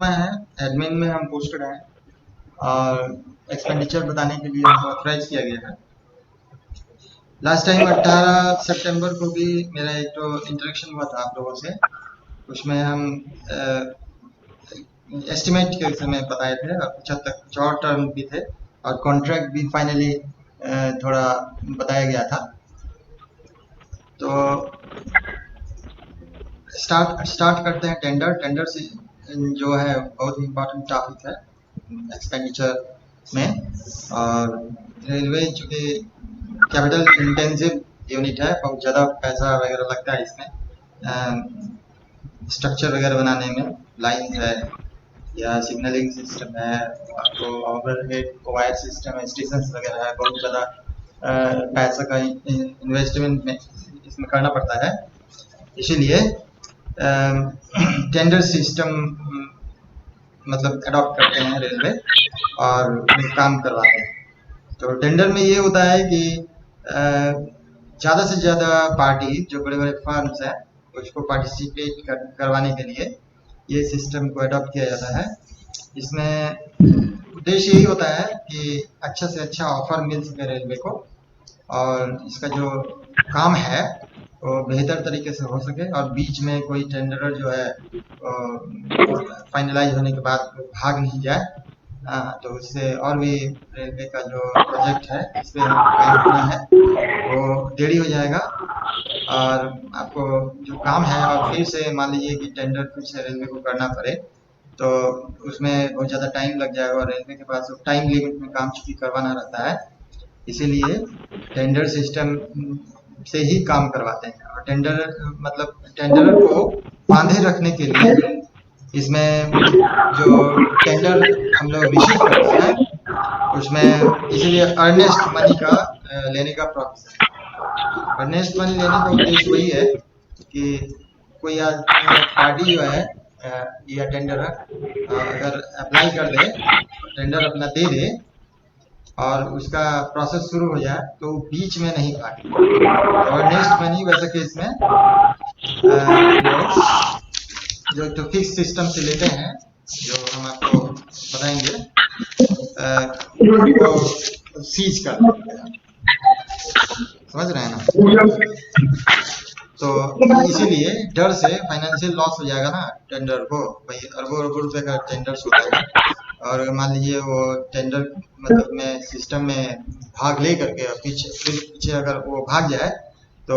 में है, एडमिन में हम पोस्टेड हैं और एक्सपेंडिचर बताने के लिए हमको ऑथराइज किया गया है। लास्ट टाइम 18 सितंबर को भी मेरा एक तो इंटरेक्शन हुआ था आप लोगों से। उसमें हम एस्टिमेट के समय बताए थे और कुछ हद तक कुछ और टर्म भी थे और कॉन्ट्रैक्ट भी फाइनली थोड़ा बताया गया था। तो स्टार्ट करते हैं टेंडर से जो है बहुत ही इम्पोर्टेंट टॉपिक है एक्सपेंडिचर में। और रेलवे चूँकि कैपिटल इंटेंसिव यूनिट है, बहुत ज़्यादा पैसा वगैरह लगता है इसमें, स्ट्रक्चर वगैरह बनाने में, लाइन्स है या सिग्नलिंग सिस्टम है, आपको ओवरहेड वायर सिस्टम है, स्टेशन वगैरह है, बहुत ज़्यादा पैसा का इन्वेस्टमेंट में इसमें करना पड़ता है। इसीलिए टेंडर सिस्टम मतलब अडॉप्ट करते हैं रेलवे और काम करवाते हैं। तो टेंडर में ये होता है कि ज़्यादा से ज़्यादा पार्टी जो बड़े बड़े फर्म्स हैं उसको पार्टिसिपेट करवाने के लिए ये सिस्टम को अडॉप्ट किया जाता है। इसमें उद्देश्य यही होता है कि अच्छा से अच्छा ऑफर मिल सके रेलवे को और इसका जो काम है वो बेहतर तरीके से हो सके और बीच में कोई टेंडर जो है फाइनलाइज होने के बाद भाग नहीं जाए। तो उससे और भी रेलवे का जो प्रोजेक्ट है इस पे काम करना है वो देरी हो जाएगा और आपको जो काम है और फिर से मान लीजिए कि टेंडर फिर से रेलवे को करना पड़े तो उसमें बहुत ज़्यादा टाइम लग जाएगा और रेलवे के पास टाइम लिमिट में काम चूँकि करवाना रहता है, इसीलिए टेंडर सिस्टम से ही काम करवाते हैं। और टेंडर मतलब टेंडर को बांधे रखने के लिए इसमें जो टेंडर हम लोग रिसीव करते हैं उसमें इसीलिए अर्नेस्ट मनी का लेने का प्रोसेस है। अर्नेस्ट मनी लेने का उद्देश्य वही है कि कोई पार्टी जो है या टेंडर अगर अप्लाई कर दे, टेंडर अपना दे दे और उसका प्रोसेस शुरू हो जाए तो बीच में नहीं भागे। और नेक्स्ट मनी वैसे केस में जो तो फिक्स सिस्टम से लेते हैं जो हम आपको बताएंगे वो सीज कर देते हैं, समझ रहे हैं ना। तो इसीलिए डर से फाइनेंशियल लॉस हो जाएगा ना टेंडर को, भाई अरबों अरबों रुपए का टेंडर होता है और अगर मान लीजिए वो टेंडर मतलब में सिस्टम में भाग ले करके पीछे फिर पीछे अगर वो भाग जाए तो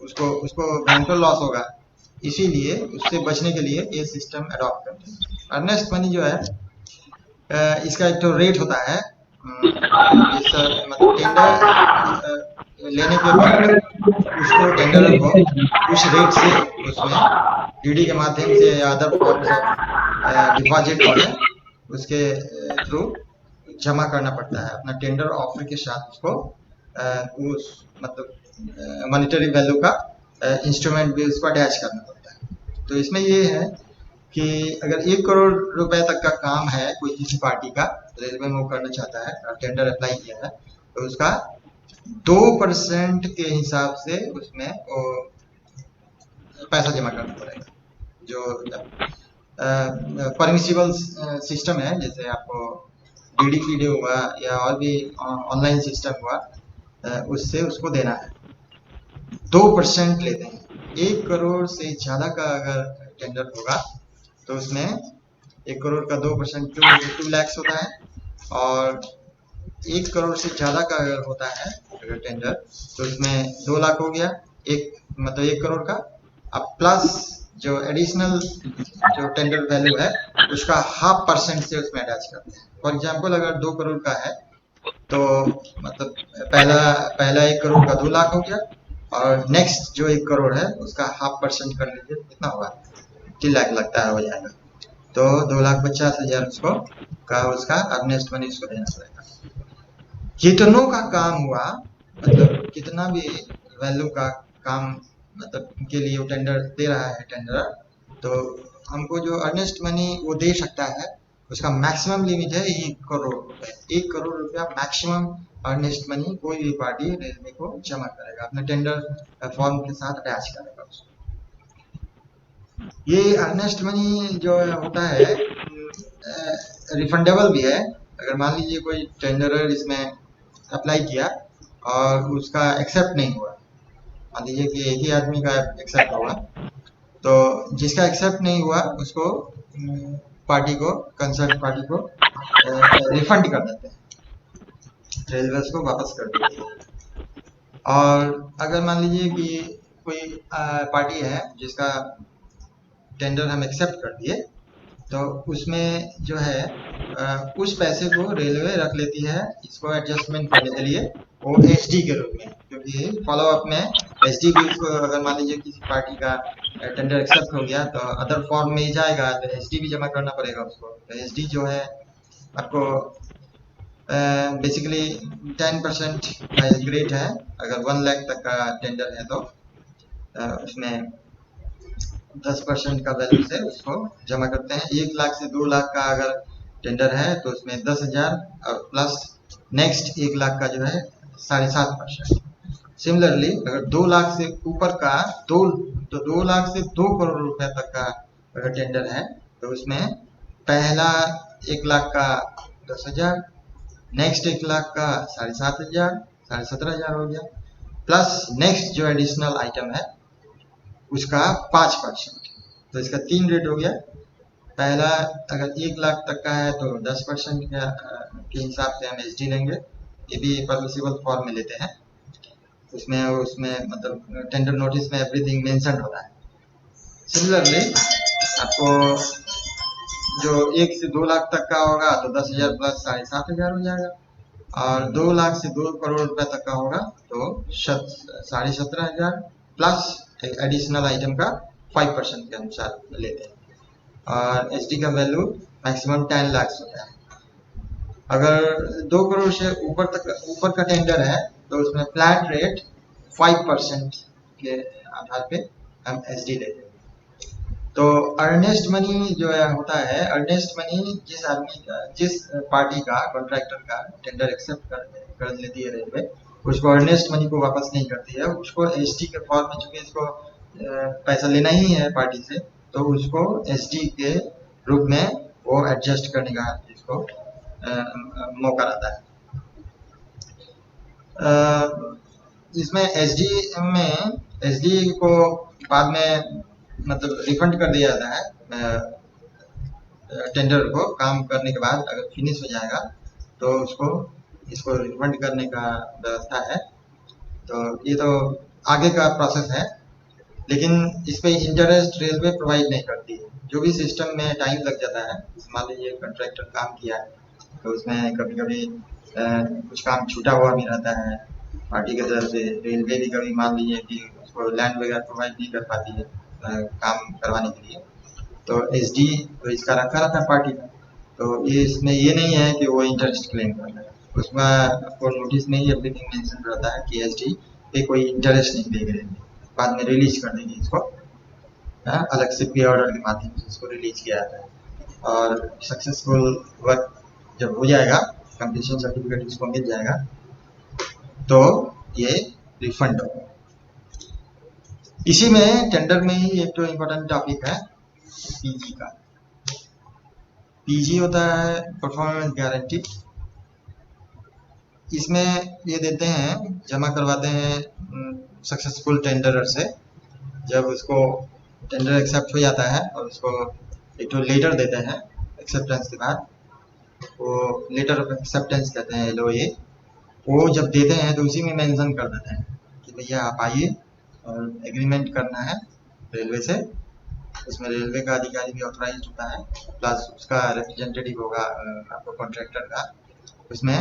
उसको उसको भयंकर लॉस होगा। इसीलिए उससे बचने के लिए ये सिस्टम अडॉप्ट करते हैं। अर्नेस्ट मनी जो है इसका एक तो रेट होता है, इस मतलब टेंडर लेने के बाद उसको टेंडर को उस रेट से उसमें डीडी के माध्यम से या अदर फॉर्म्स ऑफ डिपॉजिट जो है उसके थ्रू जमा करना पड़ता है अपना टेंडर ऑफर के साथ उसको उस मतलब मॉनेटरी वैल्यू का इंस्ट्रूमेंट भी उसको अटैच करना पड़ता है। तो इसमें ये है कि अगर 1 करोड़ रुपए तक का काम है कोई किसी पार्टी का रेलवे में वो करना चाहता है और टेंडर अप्लाई किया है तो उसका 2% के हिसाब से उसमें वो पैसा जमा करना पड़ेगा। जो परमिसिबल सिस्टम है जैसे आपको डीडी फीडे हुआ या और भी ऑनलाइन सिस्टम हुआ उससे उसको देना है। 2% लेते हैं। 1 करोड़ से ज़्यादा का अगर टेंडर होगा तो उसमें 1 करोड़ का 2% 2 लैक्स होता है और 1 करोड़ से ज़्यादा का अगर होता है अगर टेंडर तो उसमें 2 लाख हो गया, एक मतलब 1 करोड़ का। अब प्लस जो एडिशनल जो टेंडर वैल्यू है उसका 0.5% से उसमें अटैच करते हैं। फॉर एग्जाम्पल अगर 2 करोड़ का है तो मतलब पहला पहला 1 करोड़ का 2 लाख हो गया और नेक्स्ट जो 1 करोड़ है उसका 0.5% कर लीजिए कितना होगा, 3 लाख लगता है हो जाएगा। तो 2,50,000 उसको का उसका अर्नेस्ट मनी उसको देना पड़ेगा। कितनों का काम हुआ मतलब कितना भी वैल्यू का काम मतलब के लिए वो टेंडर दे रहा है टेंडर, तो हमको जो अर्नेस्ट मनी वो दे सकता है उसका मैक्सिमम लिमिट है 1 करोड़ रुपए। 1 करोड़ रुपया मैक्सिमम अर्नेस्ट मनी कोई भी पार्टी रेलवे को जमा करेगा अपने टेंडर फॉर्म के साथ अटैच करेगा उसको। ये अर्नेस्ट मनी जो होता है रिफंडेबल भी है। अगर मान लीजिए कोई टेंडरर इसमें अप्लाई किया और उसका एक्सेप्ट नहीं हुआ, मान लीजिए कि एक ही आदमी का एक्सेप्ट हुआ, तो जिसका एक्सेप्ट नहीं हुआ उसको पार्टी को, कंसर्न पार्टी को रिफंड कर देते हैं, रेलवेज को वापस कर देती है। और अगर मान लीजिए कि कोई पार्टी है जिसका टेंडर हम एक्सेप्ट कर दिए, तो उसमें जो है उस पैसे को रेलवे रख लेती है इसको एडजस्टमेंट करने के लिए, वो एसडी के रूप में, क्योंकि फॉलो अप में एसडी भी उसको, अगर मान लीजिए किसी पार्टी का टेंडर एक्सेप्ट हो गया तो अदर फॉर्म में ही जाएगा, तो एसडी भी जमा करना पड़ेगा उसको। तो एसडी जो है आपको बेसिकली 10% माइलेज ग्रेड है। अगर 1 लाख तक का टेंडर है तो उसमें 10% का वैल्यू से उसको जमा करते हैं। 1 लाख से 2 लाख का अगर टेंडर है तो उसमें 10,000 और प्लस नेक्स्ट 1 लाख का जो है 7.5%। सिमिलरली अगर 2 लाख से ऊपर का तो 2 लाख से 2 करोड़ रुपए तक का अगर टेंडर है तो उसमें पहला 1 लाख का 10,000, नेक्स्ट 1 लाख का 7,500, 17,500 हो गया, प्लस नेक्स्ट जो एडिशनल आइटम है उसका 5%। तो इसका 3 रेट हो गया। पहला अगर 1 लाख तक का है तो 10% के हिसाब से हम एच डी लेंगे, ये भी परमिसिबल फॉर्म में लेते हैं। उसमें मतलब टेंडर नोटिस में एवरीथिंग मेंशन होता है। सिमिलरली आपको जो 1 से 2 लाख तक का होगा तो 10,000 प्लस 7,500 हो जाएगा, और 2 लाख से 2 करोड़ रुपए तक का होगा तो 17,500 प्लस एडिशनल आइटम का 5% के अनुसार लेते हैं। और एच डी का वैल्यू मैक्सिमम 10 लाख होता है। अगर 2 करोड़ से ऊपर का टेंडर है तो उसमें फ्लैट रेट 5% के आधार पे हम एच डी लेते हैं। तो अर्नेस्ट मनी जो है होता है, अर्नेस्ट मनी जिस पार्टी का, कॉन्ट्रैक्टर का टेंडर एक्सेप्ट कर लेती है रेलवे, उसको अर्नेस्ट मनी को वापस नहीं करती है, उसको एस डी के फॉर्म में, चूंकि इसको पैसा लेना ही है पार्टी से, तो उसको एस डी के रूप में वो एडजस्ट करने का इसको मौका रहता है। इसमें एस डी को बाद में मतलब रिफंड कर दिया जाता है। टेंडर को काम करने के बाद अगर फिनिश हो जाएगा तो इसको रिफंड करने का व्यवस्था है। तो ये तो आगे का प्रोसेस है, लेकिन इस पे इंटरेस्ट रेलवे प्रोवाइड नहीं करती है। जो भी सिस्टम में टाइम लग जाता है, मान लीजिए कंट्रैक्टर काम किया है तो उसमें कभी कभी कुछ काम छूटा हुआ भी रहता है पार्टी की तरफ से, रेलवे भी कभी मान लीजिए कि उसको लैंड वगैरह प्रोवाइड नहीं कर पाती है काम करवाने के लिए, तो एस डी तो इसका रखा रहता है पार्टी का। तो ये इसमें ये नहीं है कि वो इंटरेस्ट क्लेम कर रहा है, उसमें आपको नोटिस में ही एवरीथिंग मेंशन रहता है कि एस डी पे कोई इंटरेस्ट नहीं देगी, बाद में रिलीज कर देंगे इसको, अलग से पे ऑर्डर के माध्यम से इसको रिलीज किया जाता है। और सक्सेसफुल वर्क जब हो जाएगा, कंप्लीशन सर्टिफिकेट इसको मिल जाएगा, तो ये रिफंड होगा। इसी में टेंडर में ही एक तो इम्पोर्टेंट टॉपिक है पीजी का। पीजी होता है परफॉर्मेंस गारंटी। इसमें ये देते हैं, जमा करवाते हैं सक्सेसफुल टेंडरर से। जब उसको टेंडर एक्सेप्ट हो जाता है और उसको एक तो लेटर देते हैं एक्सेप्टेंस के बाद, वो लेटर ऑफ एक्सेप्टेंस कहते हैं LOA। वो जब देते हैं तो उसी में मेंशन कर देते हैं कि भैया आप आइए और एग्रीमेंट करना है रेलवे से। उसमें रेलवे का अधिकारी भी ऑथराइज होता है, प्लस उसका रिप्रेजेंटेटिव होगा आपको कॉन्ट्रैक्टर का। उसमें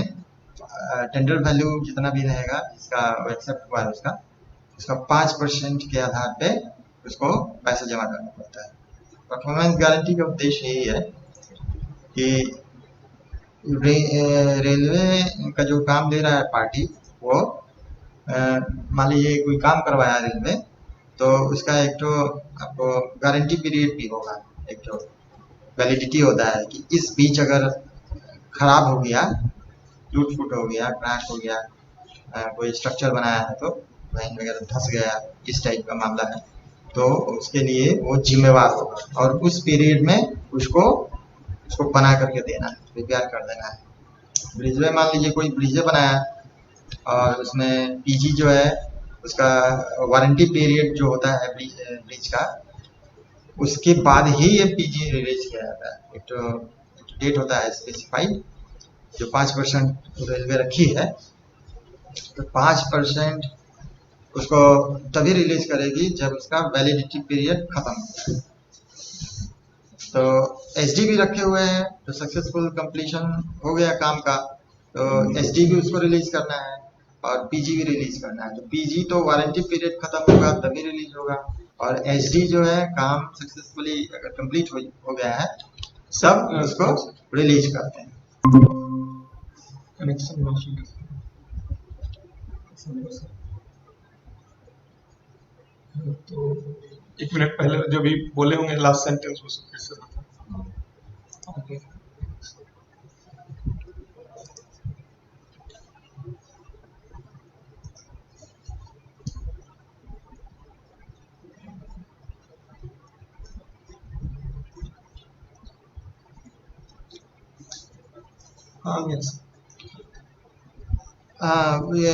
टेंडर वैल्यू जितना भी रहेगा जिसका एक्सेप्ट हुआ है उसका 5% के आधार पे उसको पैसा जमा करना पड़ता है। परफॉर्मेंस गारंटी का उद्देश्य यही है कि रेलवे का जो काम दे रहा है पार्टी, वो मान लीजिए कोई काम करवाया रेलवे, तो उसका एक तो आपको गारंटी पीरियड भी होगा, एक तो वैलिडिटी होता है कि इस बीच अगर खराब हो गया, टूट फूट हो गया, क्रैक हो गया, कोई स्ट्रक्चर बनाया है तो लाइन वगैरह धंस गया, इस टाइप का मामला है तो उसके लिए वो जिम्मेवार होगा और उस पीरियड में उसको उसको बना करके देना है, प्रिपेयर कर देना है। ब्रिजवे मान लीजिए कोई ब्रिजे बनाया और उसमें पीजी जो है उसका वारंटी पीरियड जो होता है ब्रिज का, उसके बाद ही ये पीजी रिलीज किया जाता है। एक डेट होता है स्पेसिफाइड जो 5% रेलवे रखी है, तो 5% उसको तभी रिलीज करेगी जब उसका वैलिडिटी पीरियड खत्म हो। तो एसडी भी रखे हुए हैं, तो सक्सेसफुल कंप्लीशन हो गया काम का, तो एसडी भी उसको रिलीज करना है और पीजी भी रिलीज करना है। तो पीजी तो वारंटी पीरियड खत्म होगा तभी रिलीज होगा, और एसडी जो है काम सक्सेसफुली अगर कंप्लीट हो गया है सब उसको रिलीज करते हैं। कनेक्शन तो 1 मिनट पहले जो भी बोले होंगे लास्ट सेंटेंस वो फिर से बताओ। ओके हाँ यस ये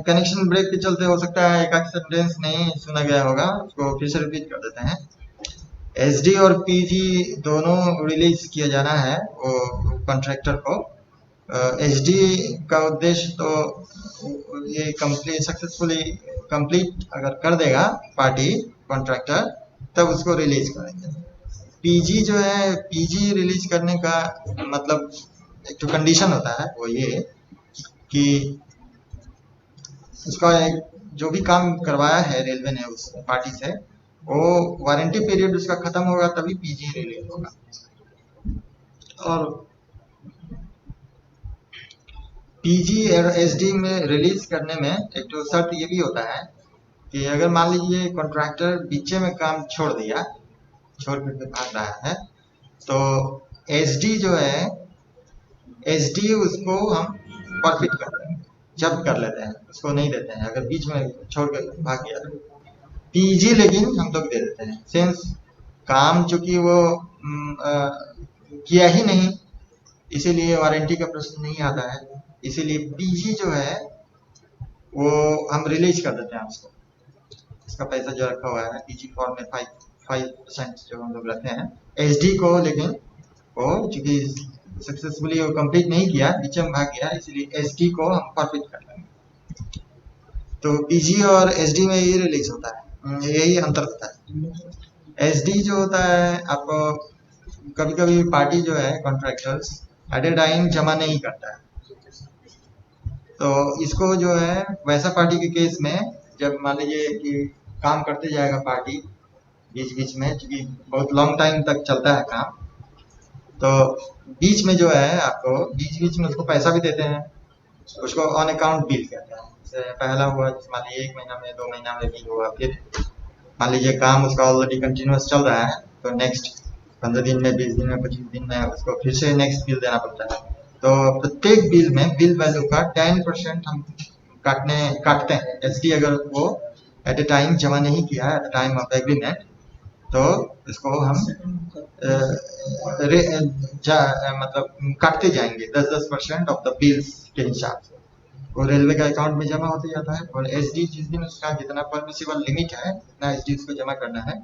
कनेक्शन ब्रेक के चलते हो सकता है एक आध सेंटेंस नहीं सुना गया होगा, उसको फिर से रिपीट कर देते हैं। एसडी और पीजी दोनों रिलीज किया जाना है वो कॉन्ट्रैक्टर को। एसडी का उद्देश्य तो ये कंप्लीट सक्सेसफुली कंप्लीट अगर कर देगा पार्टी कॉन्ट्रैक्टर तब उसको रिलीज करेंगे। पीजी जो है, पीजी रिलीज करने का मतलब एक तो कंडीशन होता है वो ये कि उसका एक जो भी काम करवाया है रेलवे ने उस पार्टी से, वो वारंटी पीरियड उसका खत्म होगा तभी पीजी रिलीज होगा। और पीजी और एसडी में रिलीज करने में एक तो शर्त ये भी होता है कि अगर मान लीजिए कॉन्ट्रैक्टर बीचे में काम छोड़ दिया, छोड़ करके भाग रहा है, तो एसडी जो है, एसडी उसको हम परफिट करते हैं, जब्त कर लेते हैं, उसको नहीं देते हैं अगर बीच में छोड़ कर भाग गया तो। पीजी लेकिन हम लोग दे देते हैं, सेंस काम चूंकि वो किया ही नहीं, इसीलिए वारंटी का प्रश्न नहीं आता है, इसीलिए पीजी जो है वो हम रिलीज कर देते हैं उसको। इसका पैसा जो रखा हुआ है पीजी फॉर्म में 5% जो हम लोग रखते हैं, एसडी को लेकिन वो चूंकि सक्सेसफुली वो कंप्लीट नहीं किया, बीच में भाग गया, इसलिए एसडी को हम परफिट कर लेंगे। तो पीजी और एसडी में ये रिलीज होता है, यही अंतर होता है। एसडी जो होता है आपको कभी कभी पार्टी जो है कॉन्ट्रैक्टर्स एट ए टाइम जमा नहीं करता है, तो इसको जो है वैसा पार्टी के केस में जब मान लीजिए कि काम करते जाएगा पार्टी बीच बीच में, क्योंकि बहुत लॉन्ग टाइम तक चलता है काम, तो बीच में जो है आपको बीच बीच में उसको पैसा भी देते हैं, उसको ऑन अकाउंट बिल कहते हैं। जैसे पहला हुआ मान लीजिए 1 महीना में 2 महीना में बिल हुआ, फिर मान लीजिए काम उसका ऑलरेडी कंटिन्यूस चल रहा है तो नेक्स्ट 15 दिन में, 20 दिन में, 25 दिन में उसको फिर से नेक्स्ट बिल देना पड़ता है। तो प्रत्येक बिल में बिल वैल्यू का 10% हम काटते हैं। एसडी अगर वो एट ए टाइम जमा नहीं किया एट टाइम ऑफ एग्रीमेंट, तो इसको हम मतलब काटते जाएंगे 10% ऑफ द बिल्स के हिसाब से, वो रेलवे का अकाउंट में जमा होते जाता है। और एसडी जिस दिन उसका जितना परमिसिबल लिमिट है उतना एसडी उसको जमा करना है,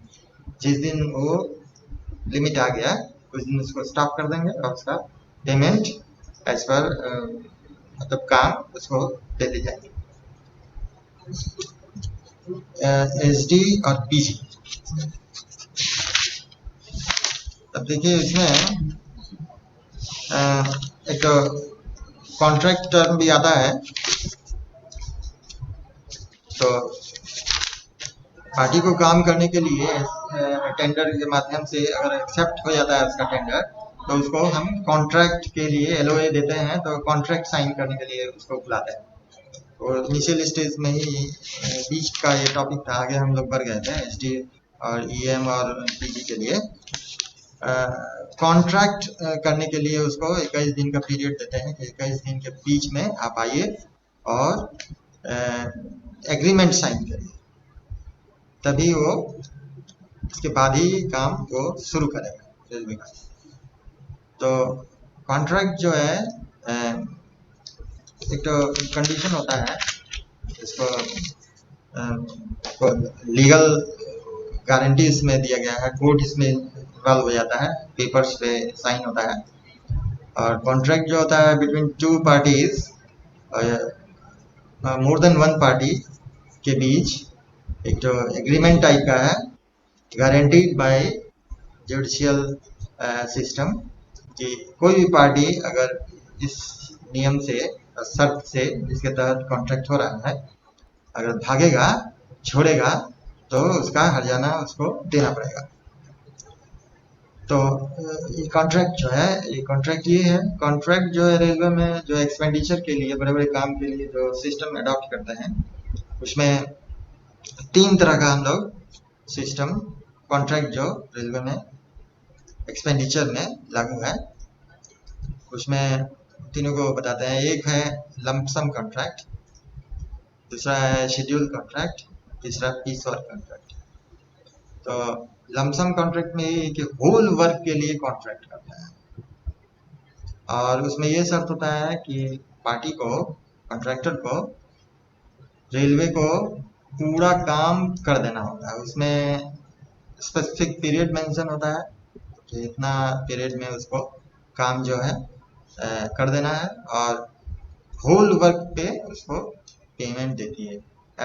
जिस दिन वो लिमिट आ गया उस दिन उसको स्टॉप कर देंगे और उसका पेमेंट एज पर मतलब काम उसको दे दी जाएगी। एसडी और पीजी, अब देखिए इसमें एक कॉन्ट्रैक्ट टर्म भी आता है, तो पार्टी को काम करने के लिए टेंडर के माध्यम से अगर एक्सेप्ट हो जाता है उसका टेंडर, तो उसको हम कॉन्ट्रैक्ट के लिए एलओए देते हैं, तो कॉन्ट्रैक्ट साइन करने के लिए उसको बुलाते हैं। और इनिशियल स्टेज में ही बीच का ये टॉपिक था, आगे हम लोग बढ़ गए थे एसडी और ईएम और पीजी के लिए। कॉन्ट्रैक्ट करने के लिए उसको 21 दिन का पीरियड देते हैं कि 21 दिन के बीच में आप आइए और एग्रीमेंट साइन करिए, तभी वो उसके बाद ही काम वो शुरू करेगा रेलवे का। तो कॉन्ट्रैक्ट जो है एक तो कंडीशन होता है, इसको लीगल गारंटी इसमें दिया गया है, कोर्ट इसमें इन्वॉल्व हो जाता है, पेपर्स पे साइन होता है। और कॉन्ट्रैक्ट जो होता है between two parties, more than one party के बीच एक जो एग्रीमेंट टाइप का है, गारंटीड बाय जुडिशियल सिस्टम, कि कोई भी पार्टी अगर इस नियम से, शर्त से जिसके तहत कॉन्ट्रैक्ट हो रहा है, अगर भागेगा, छोड़ेगा, तो उसका हर्जाना उसको देना पड़ेगा। तो ये कॉन्ट्रैक्ट जो है, ये कॉन्ट्रैक्ट ये है, कॉन्ट्रैक्ट जो है रेलवे में जो एक्सपेंडिचर के लिए, बड़े बड़े काम के लिए जो सिस्टम अडॉप्ट करते हैं, उसमें 3 तरह का हम लोग सिस्टम कॉन्ट्रैक्ट जो रेलवे में एक्सपेंडिचर में लागू है, उसमें तीनों को बताते हैं। एक है लंपसम कॉन्ट्रैक्ट, दूसरा है शेड्यूल कॉन्ट्रैक्ट, तीसरा पीस वर्क कॉन्ट्रैक्ट। तो लंपसम कॉन्ट्रैक्ट में ये कि होल वर्क के लिए कॉन्ट्रैक्ट करता है, और उसमें ये शर्त होता है कि पार्टी को, कॉन्ट्रैक्टर को रेलवे को पूरा काम कर देना होता है। उसमें स्पेसिफिक पीरियड मेंशन होता है कि इतना पीरियड में उसको काम जो है कर देना है, और होल वर्क पे उसको पेमेंट देती है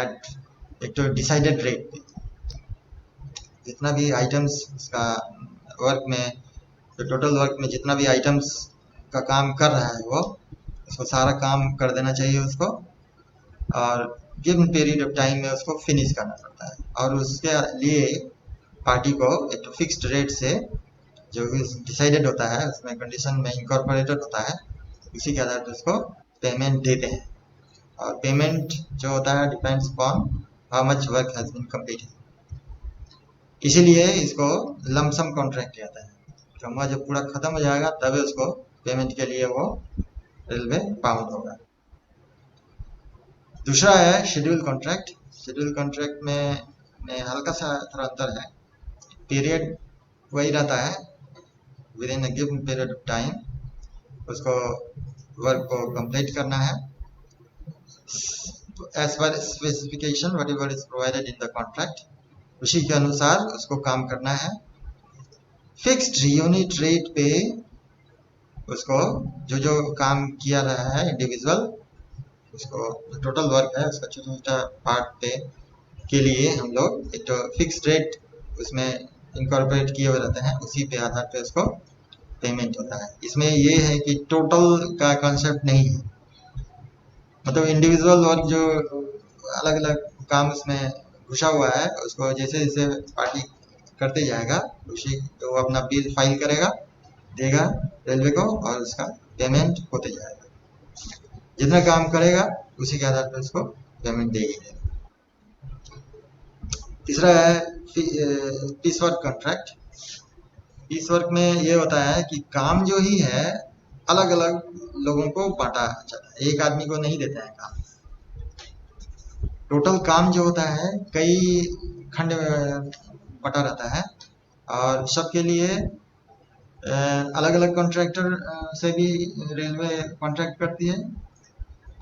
एट एक तो डिसाइडेड रेट पे। जितना भी आइटम्स उसका वर्क में, जो टोटल वर्क में जितना भी आइटम्स का काम कर रहा है वो, उसको सारा काम कर देना चाहिए उसको, और गिवन पीरियड ऑफ टाइम में उसको फिनिश करना पड़ता है। और उसके लिए पार्टी को एक तो फिक्स्ड रेट से जो डिसाइडेड होता है, उसमें कंडीशन में इनकॉर्पोरेटेड होता है, उसी के आधार पर उसको पेमेंट देते हैं। और पेमेंट जो होता है depends upon how much work has been completed, इसीलिए इसको लमसम कॉन्ट्रैक्ट कहता है। काम जब पूरा खत्म हो जाएगा तभी उसको पेमेंट के लिए वो रेलवे बाउंड होगा। दूसरा है शेड्यूल कॉन्ट्रैक्ट। शेड्यूल कॉन्ट्रैक्ट में हल्का सा थोड़ा अंतर है, पीरियड वही रहता है, within a given period of time उसको वर्क को कंप्लीट करना है, as per specification whatever is provided in the contract, उसी के अनुसार उसको काम करना है। फिक्स्ड यूनिट रेट पे उसको जो काम किया रहा है इंडिविजुअल, उसको टोटल वर्क है उसका छोटा छोटा पार्ट पे के लिए हम लोग एक तो फिक्स्ड रेट उसमें इनकॉर्पोरेट किए हुए रहते हैं, उसी पे आधार पे उसको पेमेंट होता है। इसमें ये है कि टोटल का कॉन्सेप्ट नहीं है, मतलब इंडिविजुअल वर्क जो अलग अलग काम उसमें घुसा हुआ है, उसको जैसे जैसे पार्टी करते जाएगा, उसी तो वो अपना बिल फाइल करेगा, देगा रेलवे को, और उसका पेमेंट होते जाएगा। जितना काम करेगा उसी के आधार पर उसको पेमेंट देगी। तीसरा है piece work contract. Piece work में ये होता है कि काम जो ही है अलग अलग लोगों को बांटा जाता है, एक आदमी को नहीं देते हैं काम। टोटल काम जो होता है कई खंड में बटा रहता है, और सबके लिए अलग अलग कॉन्ट्रैक्टर से भी रेलवे कॉन्ट्रैक्ट करती है,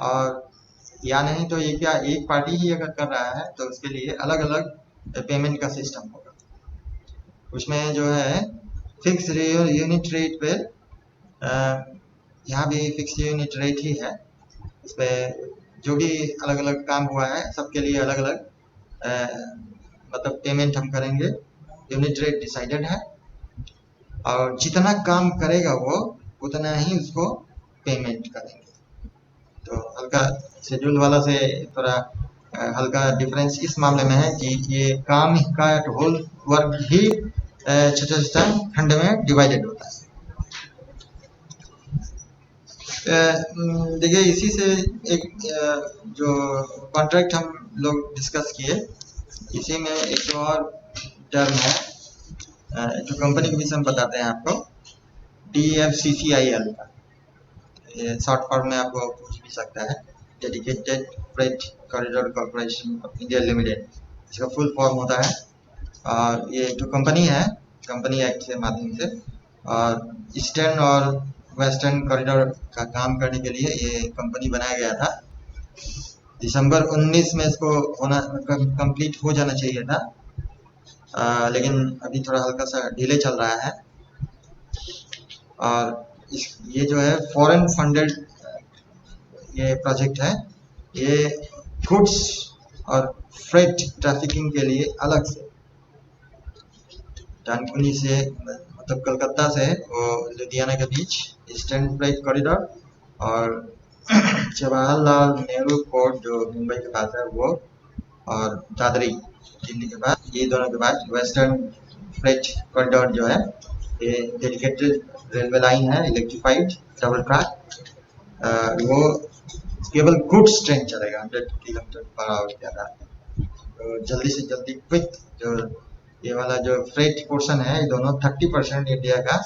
और या नहीं तो ये क्या एक पार्टी ही अगर कर रहा है तो उसके लिए अलग अलग पेमेंट का सिस्टम होगा। उसमें जो है फिक्स यूनिट रेट पे, यहाँ भी फिक्स यूनिट रेट ही है, इस पर जो भी अलग अलग काम हुआ है सबके लिए अलग अलग मतलब पेमेंट हम करेंगे, यूनिट रेट डिसाइडेड है, और जितना काम करेगा वो उतना ही उसको पेमेंट करेंगे। तो हल्का शेड्यूल वाला से थोड़ा हल्का डिफरेंस इस मामले में है कि ये काम का होल वर्क ही छोटा छोटा खंड में डिवाइडेड होता है। देखिए इसी से एक जो कॉन्ट्रैक्ट हम लोग डिस्कस किए, इसी में एक और टर्म है जो कंपनी के विषय में बताते हैं आपको, DFCCIL का शॉर्ट फॉर्म में आपको पूछ भी सकता है, dedicated freight corridor corporation of India limited, इसका फुल फॉर्म होता है और ये जो कंपनी है, कंपनी एक्ट के माध्यम से, और ईस्टर्न और वेस्टर्न कॉरिडोर का काम करने के लिए ये कंपनी बनाया गया था। दिसंबर 19 में इसको होना कंप्लीट हो जाना चाहिए था, लेकिन अभी थोड़ा हल्का सा डिले चल रहा है। और ये जो है फॉरेन फंडेड ये प्रोजेक्ट है। ये गुड्स और फ्रेट ट्रैफिकिंग के लिए अलग से डानकुनी से, मतलब कलकत्ता से वो लुधियाना के बीच ईस्टर्न फ्रेट कॉरिडोर, और जवाहरलाल नेहरू पोर्ट जो मुंबई के पास है वो, और दादरी दिल्ली के पास, ये दोनों के बाद वेस्टर्न फ्रेट कॉरिडोर जो है ये डेडिकेटेड रेलवे लाइन है, इलेक्ट्रिफाइड डबल ट्रैक। वो केवल गुड्स ट्रेन चलेगा 100 किलोमीटर पर आवर के आधार पर। तो जल्दी से जल्दी क्विक जो ये वाला जो फ्रेट पोर्शन है, ये दोनों 30% इंडिया का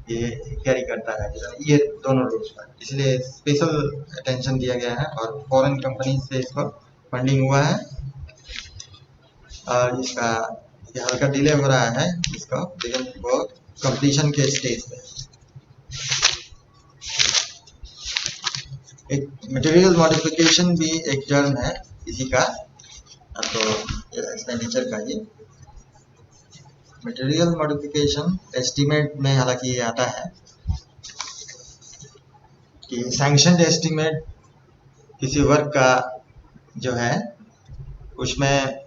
ये कैरी करता है, ये दोनों रूट्स पर, इसलिए स्पेशल अटेंशन दिया गया है और फॉरेन कंपनी से इसको फंडिंग हुआ है। और इसका ये हल्का डिले हो रहा है इसको, लेकिन वो कंप्लीशन के स्टेज पे। एक मटेरियल मॉडिफिकेशन भी एक टर्म है इसी का, तो एक्सपेंडिचर का ये मटेरियल मॉडिफिकेशन एस्टीमेट में हालांकि ये आता है कि सैंक्शनड एस्टीमेट किसी वर्क का जो है उसमें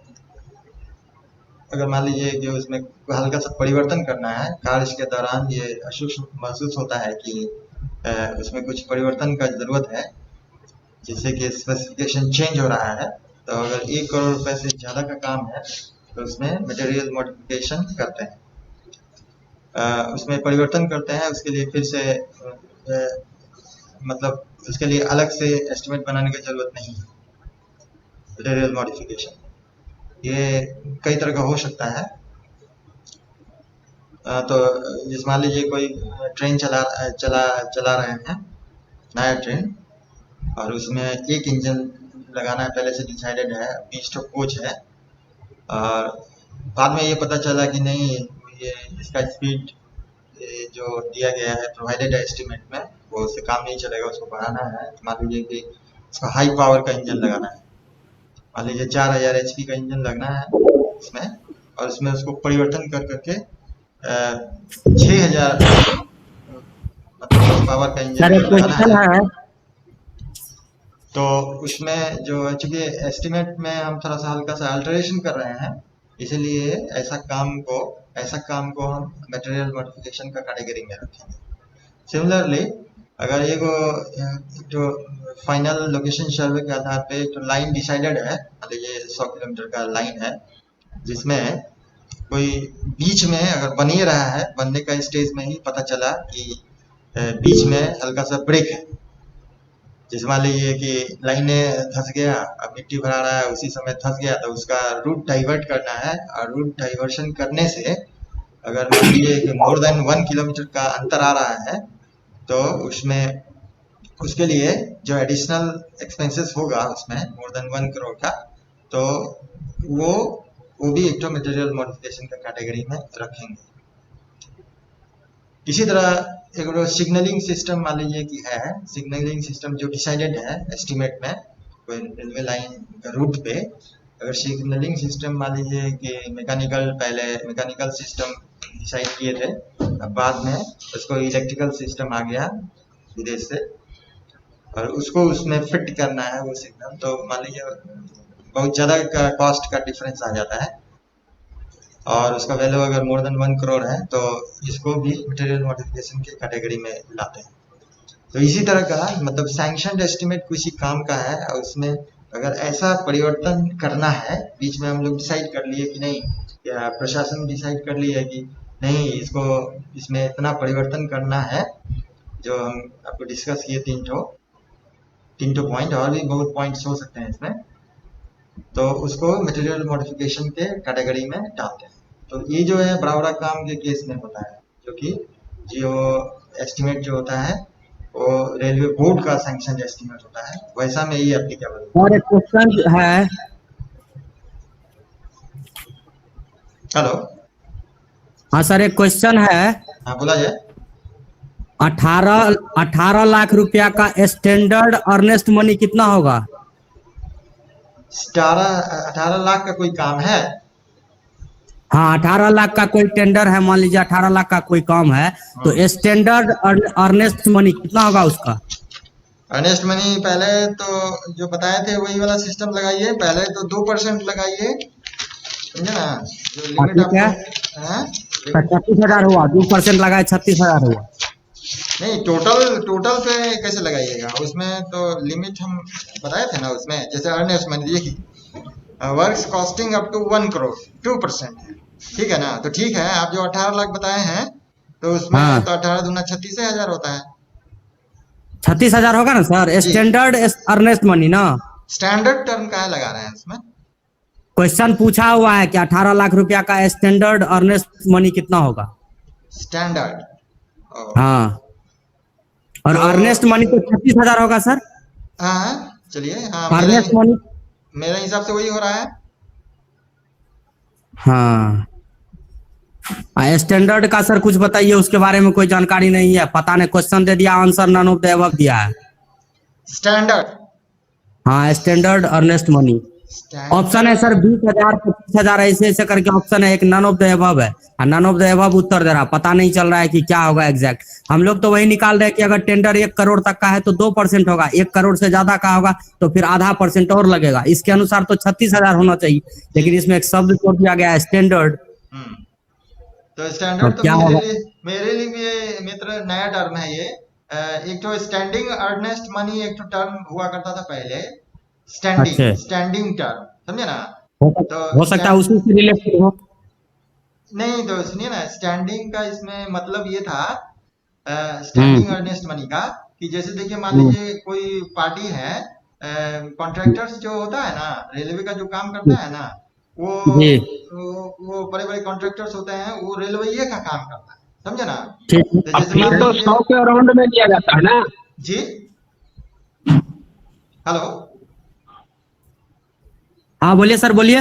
अगर मान लीजिए कि उसमें हल्का सा परिवर्तन करना है, कार्य के दौरान ये अशुभ महसूस होता है कि उसमें कुछ परिवर्तन का जरूरत है, जिससे कि स्पेसिफिकेशन चेंज हो रहा है, तो अगर 1 करोड़ रुपए से ज़्यादा का काम है तो उसमें मटेरियल मॉडिफिकेशन करते हैं, उसमें परिवर्तन करते हैं। उसके लिए फिर से मतलब उसके लिए अलग से एस्टिमेट बनाने की जरूरत नहीं है। मटेरियल मॉडिफिकेशन ये कई तरह का हो सकता है। तो जिस मान लीजिए कोई ट्रेन चला रहे हैं, नया ट्रेन, और उसमें एक इंजन लगाना है, पहले से डिसाइडेड है, 20 ठो कोच है, और बाद में ये पता चला कि नहीं, ये इसका स्पीड जो दिया गया है प्रोवाइडेड एस्टिमेट में वो उससे काम नहीं चलेगा, उसको बढ़ाना है। मान लीजिए कि इसका हाई पावर का इंजन लगाना है, मान लीजिए 4000 HP का इंजन लगना है इसमें, और उसमें उसको परिवर्तन कर करके 6000 मतलब पावर का इंजन लगाना है। तो उसमें जो चूंकि एस्टिमेट में हम थोड़ा सा हल्का सा अल्टरेशन कर रहे हैं, इसलिए ऐसा काम को हम मटेरियल मॉडिफिकेशन का कैटेगरी में रखेंगे। सिमिलरली अगर ये जो फाइनल लोकेशन सर्वे के आधार पे तो लाइन डिसाइडेड है, मान लीजिए 100 किलोमीटर का लाइन है, जिसमें कोई बीच में अगर बन ही रहा है, बनने का स्टेज में ही पता चला कि बीच में हल्का सा ब्रेक है, जैसे मान लीजिए कि लाइनें धंस गया, अब मिट्टी भरा रहा है, उसी समय धंस गया, तो उसका रूट डाइवर्ट करना है। और रूट डाइवर्शन करने से अगर मान लीजिए कि मोर देन 1 किलोमीटर का अंतर आ रहा है, तो उसमें उसके लिए जो एडिशनल एक्सपेंसेस होगा उसमें मोर देन 1 करोड़ का, तो वो भी एक तो मटेरियल मॉडिफिकेशन का कैटेगरी में रखेंगे। इसी तरह एक सिग्नलिंग सिस्टम मान लीजिए कि है, सिग्नलिंग सिस्टम जो डिसाइडेड है एस्टिमेट में कोई रेलवे लाइन का रूट पे, अगर सिग्नलिंग सिस्टम मान लीजिए कि पहले मैकेनिकल सिस्टम डिसाइड किए थे, अब बाद में उसको इलेक्ट्रिकल सिस्टम आ गया विदेश से, और उसको उसमें फिट करना है वो सिग्नल, तो मान लीजिए बहुत ज़्यादा का कॉस्ट का डिफरेंस आ जाता है, और उसका वैल्यू अगर मोर देन 1 करोड़ है, तो इसको भी मटेरियल मॉडिफिकेशन के कैटेगरी में लाते हैं। तो इसी तरह का मतलब सैंक्शनड एस्टिमेट किसी काम का है, और उसमें अगर ऐसा परिवर्तन करना है, बीच में हम लोग डिसाइड कर लिए कि नहीं, या प्रशासन डिसाइड कर लिया कि नहीं, इसमें इतना परिवर्तन करना है, जो हम आपको डिस्कस किए 3 पॉइंट, और भी बहुत पॉइंट्स हो सकते हैं इसमें, तो उसको मटेरियल मॉडिफिकेशन के कैटेगरी में डालते हैं। तो ये जो है बड़ा बड़ा काम के केस में होता है, जो कि जो एस्टिमेट जो होता है वो रेलवे बोर्ड का सैंक्शन एस्टिमेट होता है, वैसा में ये एप्लीकेबल। और एक क्वेश्चन है, हेलो। हाँ सर, एक क्वेश्चन है। हाँ बोला जाए। 18 लाख रुपया का स्टैंडर्ड अर्नेस्ट मनी कितना होगा? 18 लाख का कोई काम है? हाँ, 18 लाख का कोई टेंडर है, मान लीजिए 18 लाख का कोई काम है, तो हम्म। स्टैंडर्ड अर्नेस्ट मनी कितना होगा उसका? अर्नेस्ट मनी पहले तो जो बताए थे वही वाला सिस्टम लगाइए, पहले तो 2% लगाइए, समझे ना, जो हाँ लिमिट ठीक आपको। है, हाँ? तो 36,000 हुआ, 2% लगाए 36,000 हुआ। नहीं, टोटल टोटल पे कैसे लगाइएगा, उसमें तो लिमिट हम बताए थे ना, उसमें जैसे अर्नेस्ट मनी देखिए, works costing up to 1 crore, 2% है, ठीक है ना। तो ठीक है, आप जो 18 लाख बताए हैं, तो उसमें हाँ, तो 18 दूना 36,000 होता है। 36,000 होगा ना सर, जी। स्टैंडर्ड अर्नेस्ट मनी ना। स्टैंडर्ड टर्म का है लगा रहे हैं इसमें। क्वेश्चन पूछा हुआ है कि 18 लाख रुपया का स्टैंडर्ड अर्नेस्ट मनी कितना होगा। स्टैंडर्ड। हाँ, और तो अर्नेस्ट मनी तो 36,000 होगा सर। हाँ चलिए, हाँ अर्नेस्ट मनी, मेरे हिसाब से वही हो रहा है। हाँ। स्टैंडर्ड का सर कुछ बताइए, उसके बारे में कोई जानकारी नहीं है, पता नहीं, क्वेश्चन दे दिया, answer none of the above दिया है। स्टैंडर्ड। हाँ, स्टैंडर्ड अर्नेस्ट मनी ऑप्शन है सर, स्टैंडर्ड। 20,000, 25,000, ऐसे ऐसे करके ऑप्शन है, एक नन ऑफ द अबव है, और नन ऑफ द अबव उत्तर दे रहा, पता नहीं चल रहा है कि क्या होगा एग्जैक्ट। हम लोग तो वही निकाल रहे हैं कि अगर टेंडर 1 करोड़ तक का है तो 2% होगा, 1 करोड़ से ज्यादा का होगा तो फिर आधा % और लगेगा, इसके अनुसार तो 36,000 होना चाहिए, लेकिन इसमें एक शब्द जोड़ दिया गया है स्टैंडर्ड। हम्म। तो स्टैंडर्ड अब तो क्या होगा? मेरे लिए भी ये मित्र नया टर्म है ये। एक तो स्टैंडिंग अर्नेस्ट मनी एक तो टर्म हुआ करता था पहले, अच्छा, स्टैंडिंग टर्म, समझे ना। तो हो सकता है उसी से रिलेटेड हो। नहीं, तो सुनिए ना, स्टैंडिंग का इसमें मतलब ये था, हम्म। स्टैंडिंग अर्नेस्ट मनी का, कि जैसे देखिए मान हम्म। लीजिए कोई पार्टी है, कॉन्ट्रैक्टर्स जो होता है ना, रेलवे का जो काम करता है ना, वो जी वो बड़े बड़े कॉन्ट्रैक्टर्स होते हैं, वो रेलवे का काम करता है, समझे ना। ठीक है। तो अब जैसे फीस मान तो लीजिए। 100 के अराउंड में दिया जाता है ना। जी। हेलो। हाँ बोलिए सर, बोलिए।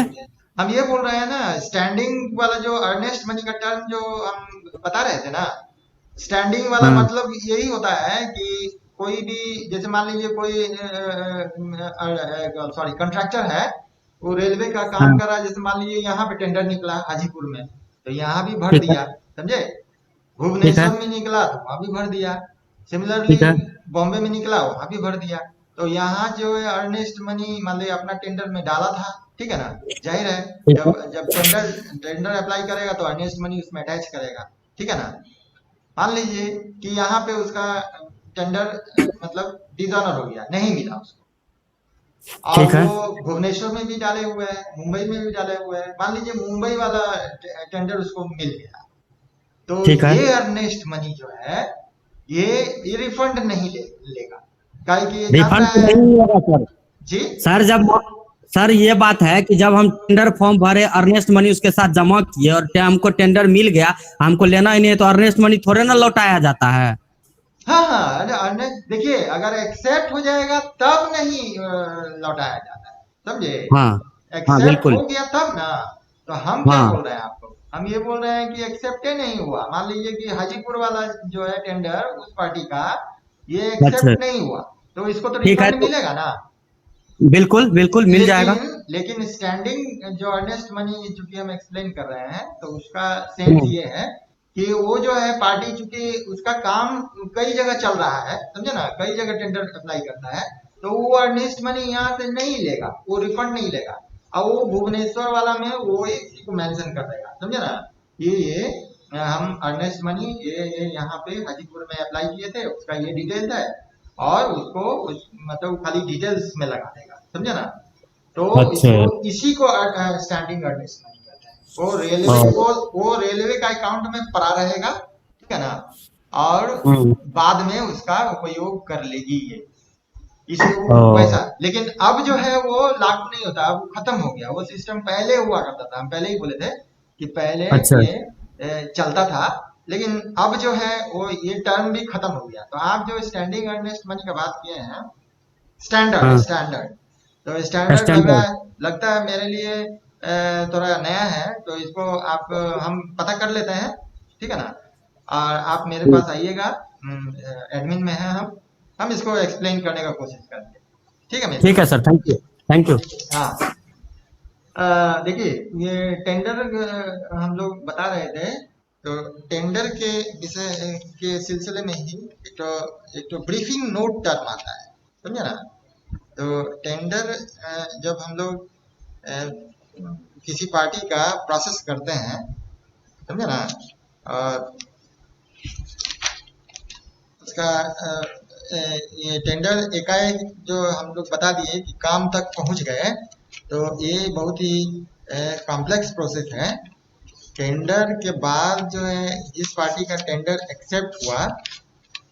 हम ये बोल रहे हैं ना, स्टैंडिंग वाला जो अर्नेस्ट मनी का टर्म जो हम बता रहे थे ना, स्टैंडिंग वाला हाँ। मतलब यही होता है कि कोई भी, जैसे मान लीजिए कोई सॉरी कॉन्ट्रैक्टर है, वो रेलवे का काम हाँ कर रहा है, जैसे मान लीजिए यहाँ पे टेंडर निकला हाजीपुर में, तो यहाँ भी भर ठीक है। दिया, समझे। ठीक है। भुवनेश्वर में निकला तो वहां भी भर दिया, सिमिलरली ठीक है। बॉम्बे में निकला वहां भी भर दिया। तो यहाँ जो है अर्नेस्ट मनी मान लीजिए अपना टेंडर में डाला था, ठीक है ना, जाहिर है ठीक है। जब जब टेंडर टेंडर अप्लाई करेगा तो अर्नेस्ट मनी उसमें अटैच करेगा, ठीक है ना। मान लीजिए कि यहाँ पे उसका टेंडर मतलब डिसऑनर हो गया, नहीं मिला उसको, और ठीक है। वो भुवनेश्वर में भी डाले हुए हैं, मुंबई में भी डाले हुए हैं, मान लीजिए मुंबई वाला टेंडर उसको मिल गया, तो ठीक है। ये अर्नेस्ट मनी जो है, ये रिफंड नहीं लेगा, काहे कि ये जान रिफंड रहा तो है। नहीं होगा सर। जी। सर जब सर ये बात है कि जब हम टेंडर फॉर्म भरे, अर्नेस्ट मनी उसके साथ जमा किए और हमको टेंडर मिल गया, हमको लेना ही नहीं है, तो अर्नेस्ट मनी थोड़े ना लौटाया जाता है। हाँ हाँ, देखिए अगर एक्सेप्ट हो जाएगा तब नहीं लौटाया जाता है, समझे। हाँ। हाँ एक्सेप्ट बिल्कुल। हो गया तब ना। तो हम क्या हाँ। बोल रहे हैं आपको, हम ये बोल रहे हैं कि एक्सेप्ट ही नहीं हुआ, मान लीजिए कि हाजीपुर वाला जो है टेंडर उस पार्टी का, ये अच्छा एक्सेप्ट नहीं हुआ, तो इसको तो ठीक है, रिफंड तो मिलेगा ना। बिल्कुल बिल्कुल मिल जाएगा। लेकिन लेकिन स्टैंडिंग जो अर्नेस्ट मनी चूंकि हम एक्सप्लेन कर रहे हैं, तो उसका सेंस हम्म। ये है कि वो जो है पार्टी चूंकि उसका काम कई जगह चल रहा है, समझे ना, कई जगह टेंडर अप्लाई करता है, तो वो अर्नेस्ट मनी यहाँ से नहीं लेगा, वो रिफंड नहीं लेगा, और वो भुवनेश्वर वाला में वो इसी को मेंशन कर देगा, समझे ना। ये हम अर्नेस्ट मनी ये यहाँ पे हाजीपुर में अप्लाई किए थे, उसका ये डिटेल्स है, और उसको मतलब खाली डिटेल्स में लगा देगा, समझे ना। तो अच्छा। इसको इसी को स्टैंडिंग अर्नेस्ट मनी कहते हैं। वो रेलवे का अकाउंट में पड़ा रहेगा, ठीक है ना, और हम्म। बाद में उसका उपयोग कर लेगी ये, इसे ओ। वो वैसा। लेकिन अब जो है वो लागू नहीं होता, अब खत्म हो गया वो सिस्टम, पहले हुआ करता था, हम पहले ही बोले थे कि पहले अच्छा। ये चलता था, लेकिन अब जो है वो ये टर्म भी खत्म हो गया। तो आप जो स्टैंडिंग अर्नेस्ट मनी का बात किए हैं, स्टैंडर्ड हाँ। स्टैंडर्ड, तो स्टैंडर्ड स्टैंडर्ड। लगता है मेरे लिए थोड़ा नया है, तो इसको आप हम पता कर लेते हैं, ठीक है ना। और आप मेरे पास आइएगा, एडमिन में है हम इसको एक्सप्लेन करने का कोशिश करेंगे, ठीक है मेरे। ठीक है sir, thank you, thank you. हाँ, देखिए, ये टेंडर हम लोग बता रहे थे, तो टेंडर के विषय के सिलसिले में ही एक तो ब्रीफिंग नोट टर्म आता है, समझे ना। तो टेंडर जब हम लोग किसी पार्टी का प्रोसेस करते हैं, समझे ना, और उसका ये टेंडर एकाएक जो हम लोग बता दिए कि काम तक पहुंच गए, तो ये बहुत ही कॉम्प्लेक्स प्रोसेस है। टेंडर के बाद जो है, जिस पार्टी का टेंडर एक्सेप्ट हुआ,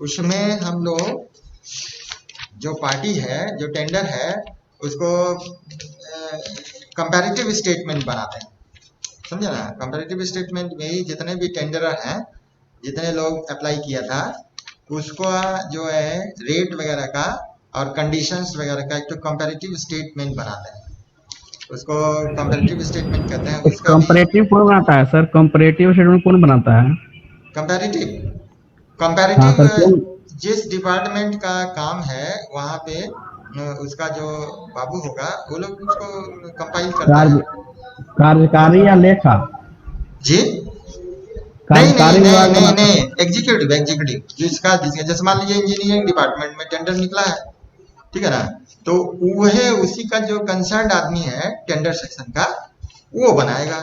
उसमें हम लोग जो पार्टी है, जो टेंडर है, उसको कंपैरेटिव स्टेटमेंट बनाते हैं, समझे ना। कंपैरेटिव स्टेटमेंट में ही जितने भी टेंडरर हैं, जितने लोग अप्लाई किया था, उसको जो है रेट वगैरह का और कंडीशंस वगैरह का एक तो कंपैरेटिव स्टेटमेंट बनाते हैं, उसको कंपैरेटिव स्टेटमेंट कहते हैं। उसका भी कंपैरेटिव कौन बनाता है सर? कंपैरेटिव शेड्यूल कौन बनाता है? कंपैरेटिव हाँ कंपैरेटिव सर, कौन? जिस डिपार्टमेंट का काम है, वहाँ पे उसका जो बाबू होगा, वो लोग उसको कंपाइल करता है। कार्यकारी या लेखा? जी, नहीं नहीं कार्यकारी नहीं विभाग नहीं बनाता नहीं, है। एग्जीक्यूटिव जिसका जैसे मान लीजिए इंजीनियरिंग डिपार्टमेंट में टेंडर निकला है, ठीक है ना, तो वह उसी का जो कंसर्न आदमी है टेंडर सेक्शन का, वो बनाएगा।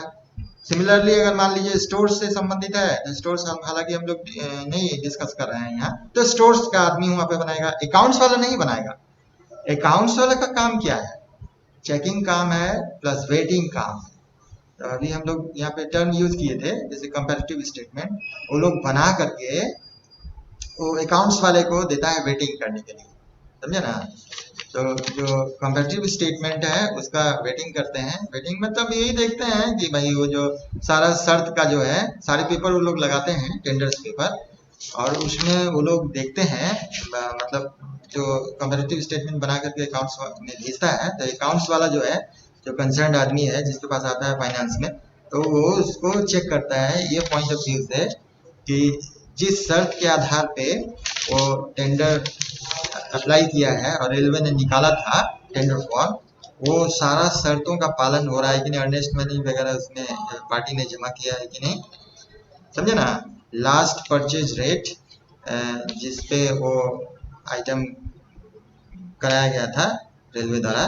सिमिलरली अगर मान लीजिए स्टोर्स से संबंधित है, तो स्टोर्स हालांकि हम लोग नहीं डिस्कस कर रहे हैं यहाँ, तो स्टोर्स का आदमी वहां पे बनाएगा, अकाउंट्स वाला नहीं बनाएगा। अकाउंट्स वाला का काम क्या है? चेकिंग काम है प्लस वेटिंग काम है। तो अभी हम लोग यहाँ पे टर्म यूज किए थे, जैसे कंपैरेटिव स्टेटमेंट, वो लोग बना करके वो अकाउंट्स वाले को देता है वेटिंग करने के लिए, समझे ना। तो जो कंपैरेटिव स्टेटमेंट है, उसका वेटिंग करते हैं। वेटिंग मतलब यही देखते हैं कि भाई वो जो सारा शर्त का जो है, सारे पेपर वो लोग लगाते हैं, टेंडर्स पेपर, और उसमें वो लोग देखते हैं, मतलब जो कंपैरेटिव स्टेटमेंट बना करके अकाउंट्स में भेजता है, तो अकाउंट्स वाला जो है, जो कंसर्न आदमी है जिसके पास आता है फाइनेंस में, तो वो उसको चेक करता है, ये पॉइंट ऑफ व्यू से कि जिस शर्त के आधार पे वो टेंडर अप्लाई किया है और रेलवे ने निकाला था टेंडर फॉर्म, वो सारा शर्तों का पालन हो रहा है कि नहीं, अर्नेस्ट मनी वगैरह उसमें पार्टी ने जमा किया है कि नहीं, समझे ना। लास्ट परचेज रेट जिसपे वो आइटम कराया गया था रेलवे द्वारा,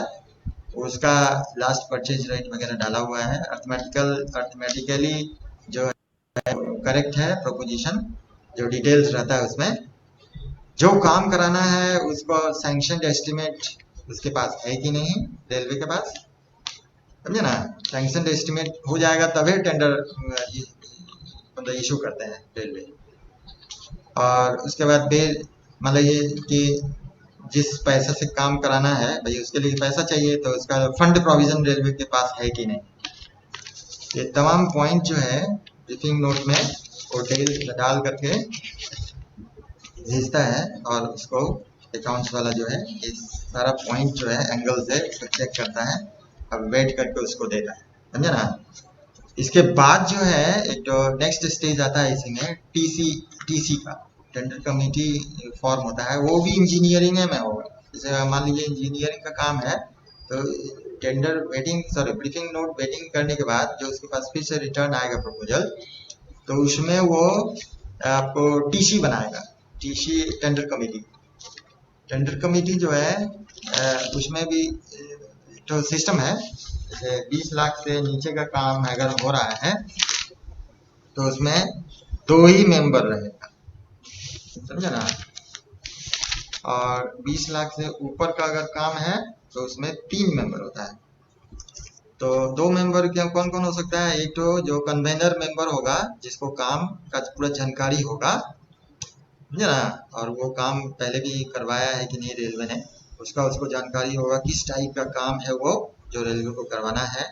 उसका लास्ट परचेज रेट वगैरह डाला हुआ है। अर्थमेटिकली जो करेक्ट है प्रोपोजिशन, जो डिटेल्स रहता है उसमें, जो काम कराना है उसको सैंक्शन एस्टिमेट उसके पास है कि नहीं, रेलवे के पास, समझे ना। सैंक्शन एस्टिमेट हो जाएगा तभी टेंडर मतलब इशू करते हैं रेलवे। और उसके बाद फिर मतलब ये कि जिस पैसे से काम कराना है भाई, उसके लिए पैसा चाहिए, तो उसका फंड प्रोविजन रेलवे के पास है कि नहीं। ये तमाम पॉइंट जो है ब्रीफिंग नोट में वो डाल करके भेजता है, और उसको अकाउंट्स वाला जो है ये सारा पॉइंट जो है एंगल से उसको चेक करता है, और वेट करके उसको देता है, समझे ना। इसके बाद जो है एक तो नेक्स्ट स्टेज आता है इसी में, टीसी का, टेंडर कमेटी फॉर्म होता है, वो भी इंजीनियरिंग में होगा। जैसे मान लीजिए इंजीनियरिंग का काम है, तो टेंडर ब्रीफिंग नोट वेटिंग करने के बाद जो उसके पास फिर से रिटर्न आएगा प्रपोजल, तो उसमें वो आपको टीसी बनाएगा। टीसी टेंडर कमेटी जो है, उसमें भी तो सिस्टम है, जैसे 20 लाख से नीचे का काम अगर हो रहा है, तो उसमें 2 ही मेंबर रहेगा, समझे ना। और 20 लाख से ऊपर का अगर काम है, तो उसमें 3 मेंबर होता है। तो 2 मेंबर क्या कौन कौन हो सकता है? एक तो जो कन्वेनर मेंबर होगा, जिसको काम का पूरा जानकारी होगा, समझे ना, और वो काम पहले भी करवाया है कि नहीं रेलवे ने, उसको जानकारी होगा किस टाइप का काम है वो जो रेलवे को करवाना है,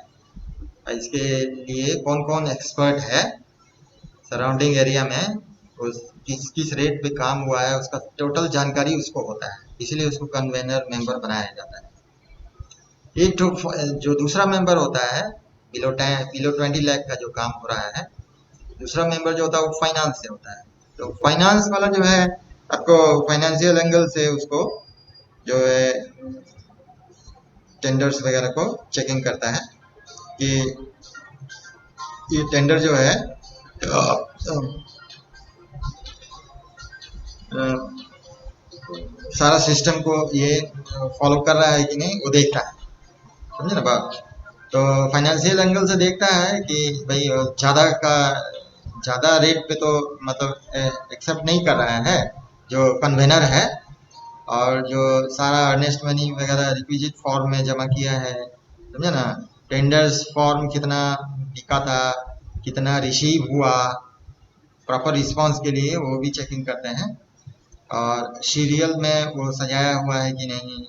इसके लिए कौन कौन एक्सपर्ट है सराउंडिंग एरिया में, उस किस रेट पे काम हुआ है, उसका टोटल जानकारी उसको होता है, इसीलिए उसको कन्वेनर मेंबर बनाया जाता है। एक तो जो दूसरा मेंबर होता है, बिलो 20 लाख का जो काम हो रहा है। दूसरा मेंबर जो होता है वो फाइनेंस से होता है। तो फाइनेंस वाला जो है आपको फाइनेंशियल एंगल से उसको जो है टेंडर्स वगैरह को चेकिंग करता है कि ये टेंडर जो है सारा सिस्टम को ये फॉलो कर रहा है कि नहीं, वो देखता है। समझे ना बात? तो फाइनेंशियल एंगल से देखता है कि भाई ज़्यादा रेट पे तो मतलब एक्सेप्ट नहीं कर रहा है जो कन्वेनर है, और जो सारा अर्नेस्ट मनी वगैरह रिक्विजिट फॉर्म में जमा किया है। समझे ना? टेंडर्स फॉर्म कितना बिका था, कितना रिसीव हुआ, प्रॉपर रिस्पांस के लिए वो भी चेकिंग करते हैं। और सीरियल में वो सजाया हुआ है कि नहीं।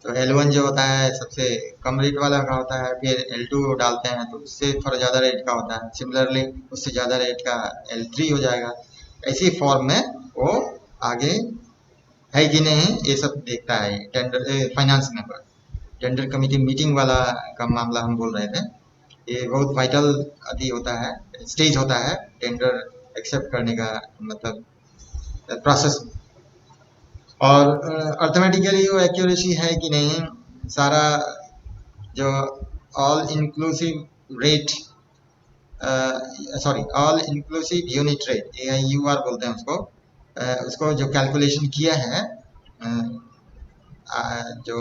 तो L1 जो होता है सबसे कम रेट वाला का होता है, फिर L2 डालते हैं तो उससे थोड़ा ज़्यादा रेट का होता है, सिमिलरली उससे ज़्यादा रेट का L3 हो जाएगा। ऐसी फॉर्म में वो आगे है कि नहीं ये सब देखता है tender finance member. Tender committee meeting वाला का मामला हम बोल रहे थे। ये बहुत वाइटल अभी होता है, स्टेज होता है टेंडर एक्सेप्ट करने का, मतलब प्रोसेस। और अर्थमेटिकली वो एक्यूरेसी है कि नहीं, सारा जो all inclusive rate, sorry all inclusive unit rate, AIUR बोलते हैं उसको, उसको जो कैलकुलेशन किया है, जो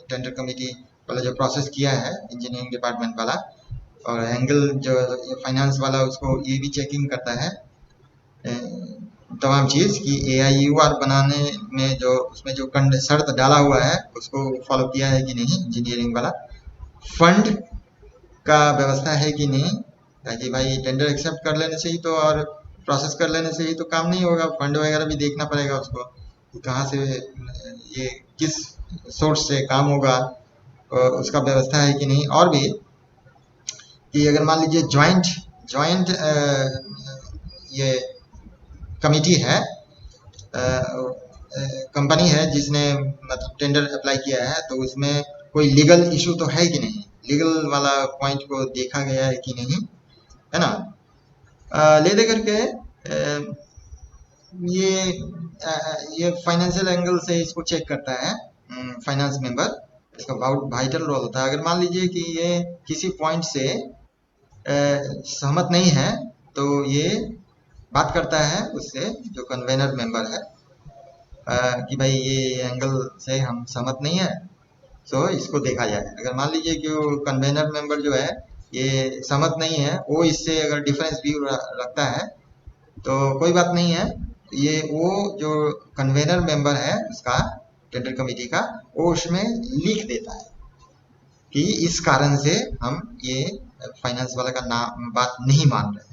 टेंडर कमिटी वाला जो प्रोसेस किया है इंजीनियरिंग डिपार्टमेंट वाला, और एंगल जो फाइनेंस वाला उसको ये भी चेकिंग करता है तमाम चीज़ कि AIUR बनाने में जो उसमें जो शर्त डाला हुआ है उसको फॉलो किया है कि नहीं इंजीनियरिंग वाला। फंड का व्यवस्था है कि नहीं, ताकि भाई टेंडर एक्सेप्ट कर लेने से ही तो और प्रोसेस कर लेने से ही तो काम नहीं होगा, फंड वगैरह भी देखना पड़ेगा उसको कि कहाँ से ये किस सोर्स से काम होगा, उसका व्यवस्था है कि नहीं। और भी कि अगर मान लीजिए ज्वाइंट ये कमिटी है, कंपनी है जिसने मतलब टेंडर अप्लाई किया है, तो उसमें कोई लीगल इशू तो है कि नहीं, लीगल वाला पॉइंट को देखा गया है कि नहीं, है ना। ले दे करके ये फाइनेंशियल एंगल से इसको चेक करता है फाइनेंस मेंबर। इसका बहुत वाइटल रोल होता है। अगर मान लीजिए कि ये किसी पॉइंट से सहमत नहीं है तो ये बात करता है उससे जो कन्वेनर मेंबर है कि भाई ये एंगल से हम सहमत नहीं है, तो इसको देखा जाए। अगर मान लीजिए कि वो कन्वेनर मेंबर जो है ये सहमत नहीं है, वो इससे अगर डिफरेंस व्यू रखता है तो कोई बात नहीं है, ये वो जो कन्वेनर मेंबर है उसका टेंडर कमिटी का, वो उसमें लिख देता है कि इस कारण से हम ये फाइनेंस वाला का नाम बात नहीं मान रहे।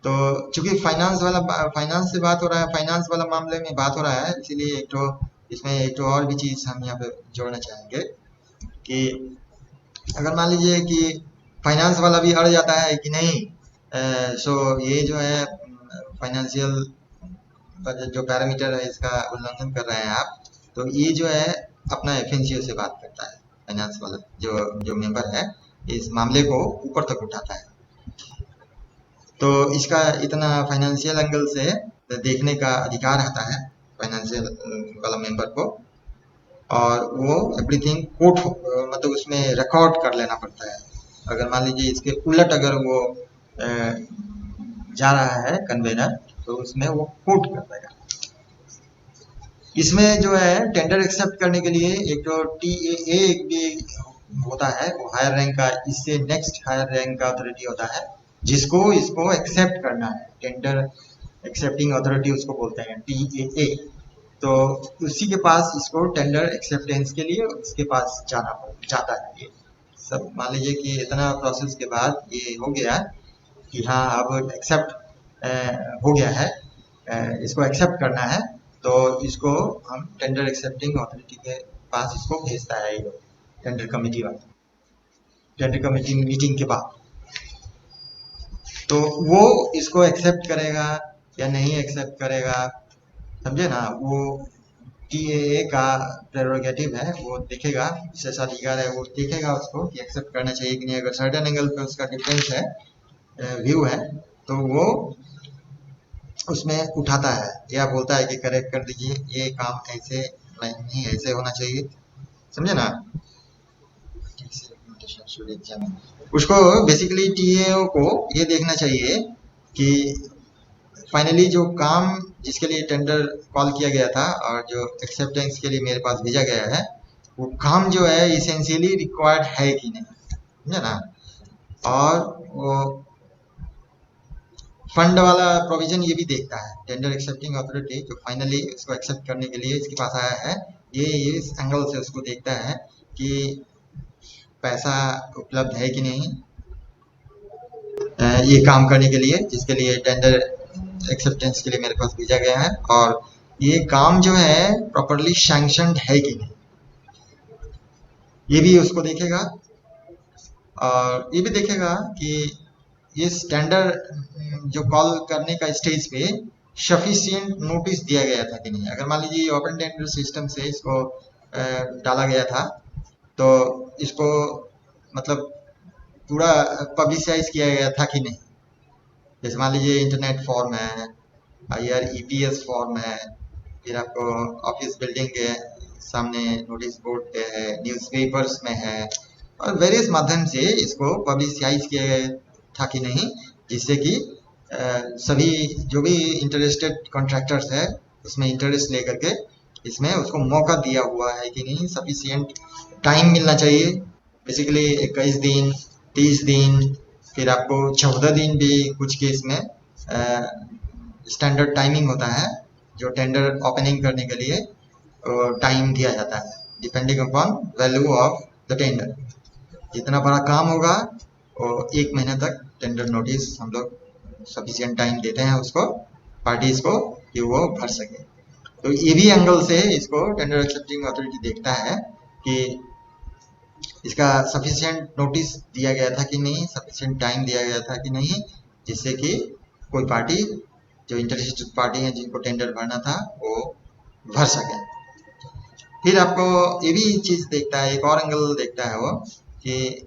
तो चूंकि फाइनेंस से बात हो रहा है, फाइनेंस वाला मामले में बात हो रहा है, इसीलिए इसमें एक तो और भी चीज़ हम यहाँ पे जोड़ना चाहेंगे कि अगर मान लीजिए कि फाइनेंस वाला भी अड़ जाता है कि नहीं, सो ये जो है फाइनेंशियल जो पैरामीटर है इसका उल्लंघन कर रहे हैं आप, तो ये जो है अपना FNCO से बात करता है। फाइनेंस वाला जो मेंबर है इस मामले को ऊपर तक उठाता है। तो इसका इतना फाइनेंशियल एंगल से देखने का अधिकार रहता है फाइनेंशियल वाला मेंबर को, और वो एवरीथिंग कोट मतलब उसमें रिकॉर्ड कर लेना पड़ता है। अगर मान लीजिए इसके उलट अगर वो जा रहा है कन्वेनर, तो उसमें वो कोट कर देगा। इसमें जो है टेंडर एक्सेप्ट करने के लिए एक तो TAA भी होता है, वो हायर रैंक का, इससे नेक्स्ट हायर रैंक का अथॉरिटी होता है जिसको इसको एक्सेप्ट करना है। टेंडर एक्सेप्टिंग अथॉरिटी उसको बोलते हैं, TAA। तो उसी के पास इसको टेंडर एक्सेप्टेंस के लिए उसके पास जाता है। ये सब मान लीजिए कि इतना प्रोसेस के बाद ये हो गया कि हाँ अब एक्सेप्ट हो गया है, इसको एक्सेप्ट करना है, तो इसको हम टेंडर एक्सेप्टिंग अथॉरिटी के पास इसको भेजता है ये टेंडर कमिटी वाला, टेंडर कमिटी मीटिंग के बाद। तो वो इसको एक्सेप्ट करेगा या नहीं एक्सेप्ट करेगा, समझे ना। वो टीएए का प्रेरोगेटिव है, वो देखेगा, विशेषाधिकार है, वो देखेगा उसको कि एक्सेप्ट करना चाहिए कि नहीं। अगर सर्टेन एंगल पे उसका डिफरेंस है, व्यू है, तो वो उसमें उठाता है या बोलता है कि करेक्ट कर दीजिए, ये काम ऐसे नहीं, ऐसे होना चाहिए, समझे ना। उसको बेसिकली टीएओ को ये देखना चाहिए कि फाइनली जो काम जिसके लिए टेंडर कॉल किया गया था और जो एक्सेप्टेंस के लिए मेरे पास भेजा गया है, वो काम जो है इसेंशियली रिक्वायर्ड है कि नहीं, समझे ना। और वो फंड वाला प्रोविजन ये भी देखता है, टेंडर एक्सेप्टिंग अथॉरिटी जो फाइनली उसको एक्सेप्ट करने के लिए इसके पास आया है, ये इस एंगल से उसको देखता है कि पैसा उपलब्ध है कि नहीं ये काम करने के लिए जिसके लिए टेंडर एक्सेप्टेंस के लिए मेरे पास भेजा गया है, और ये काम जो है प्रॉपरली सैंक्शनड है कि नहीं, ये भी उसको देखेगा। और ये भी देखेगा कि ये टेंडर जो कॉल करने का स्टेज पे सफिशिएंट नोटिस दिया गया था कि नहीं। अगर मान लीजिए ओपन टेंडर सिस्टम से इसको डाला गया था, तो इसको मतलब पूरा पब्लिसाइज किया गया था कि नहीं। जैसे मान लीजिए इंटरनेट फॉर्म है, IREPS फॉर्म है, फिर आपको ऑफिस बिल्डिंग के सामने नोटिस बोर्ड पे है, न्यूज़पेपर्स में है, और वेरियस माध्यम से इसको पब्लिसाइज किया गया था कि नहीं, जिससे कि सभी जो भी इंटरेस्टेड कॉन्ट्रैक्टर्स है उसमें इंटरेस्ट लेकर के इसमें उसको मौका दिया हुआ है कि नहीं, सफिशिएंट टाइम मिलना चाहिए। बेसिकली 21 दिन, 30 दिन, फिर आपको 14 दिन भी कुछ केस में स्टैंडर्ड टाइमिंग होता है जो टेंडर ओपनिंग करने के लिए टाइम दिया जाता है, depending upon value of the tender. जितना बड़ा काम होगा वो 1 महीने तक टेंडर नोटिस हम लोग सफिशिएंट टाइम देते हैं उसको, पार्टीज को, कि वो भर सके। तो ये भी एंगल से इसको टेंडर एक्सेप्टिंग अथॉरिटी देखता है कि इसका सफिशिएंट नोटिस दिया गया था कि नहीं, सफिशिएंट टाइम दिया गया था कि नहीं, जिससे कि कोई पार्टी जो इंटरेस्टेड पार्टी है जिनको टेंडर भरना था वो भर सके। फिर आपको ये भी चीज देखता है, एक और एंगल देखता है वो, कि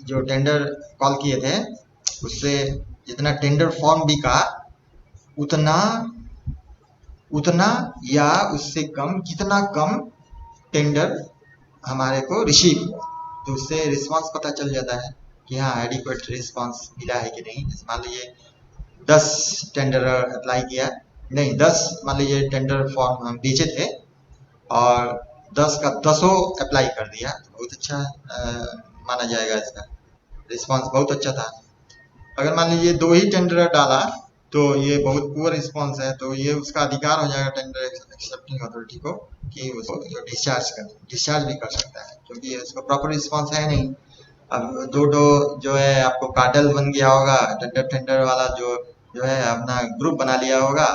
जो टेंडर कॉल किए थे उससे जितना टेंडर फॉर्म बिका उतना या उससे कम, कितना कम टेंडर हमारे को रिसीव हुआ, तो उससे रिस्पांस पता चल जाता है कि हाँ एडिक्वेट रिस्पांस मिला है कि नहीं। जैसे मान लीजिए 10 टेंडर अप्लाई किया, नहीं 10 मान लीजिए टेंडर फॉर्म हम बेचे थे और 10 का 10 अप्लाई कर दिया, बहुत अच्छा माना जाएगा, इसका रिस्पांस बहुत अच्छा था। अगर मान लीजिए 2 ही टेंडर डाला तो ये बहुत पुअर रिस्पांस है, तो ये उसका अधिकार हो जाएगा टेंडर एक्सेप्टिंग अथॉरिटी को कि उसको डिस्चार्ज भी कर सकता है, क्योंकि उसका प्रॉपर रिस्पांस है नहीं। अब दो जो है आपको कार्टेल बन गया होगा, टेंडर वाला जो है अपना ग्रुप बना लिया होगा,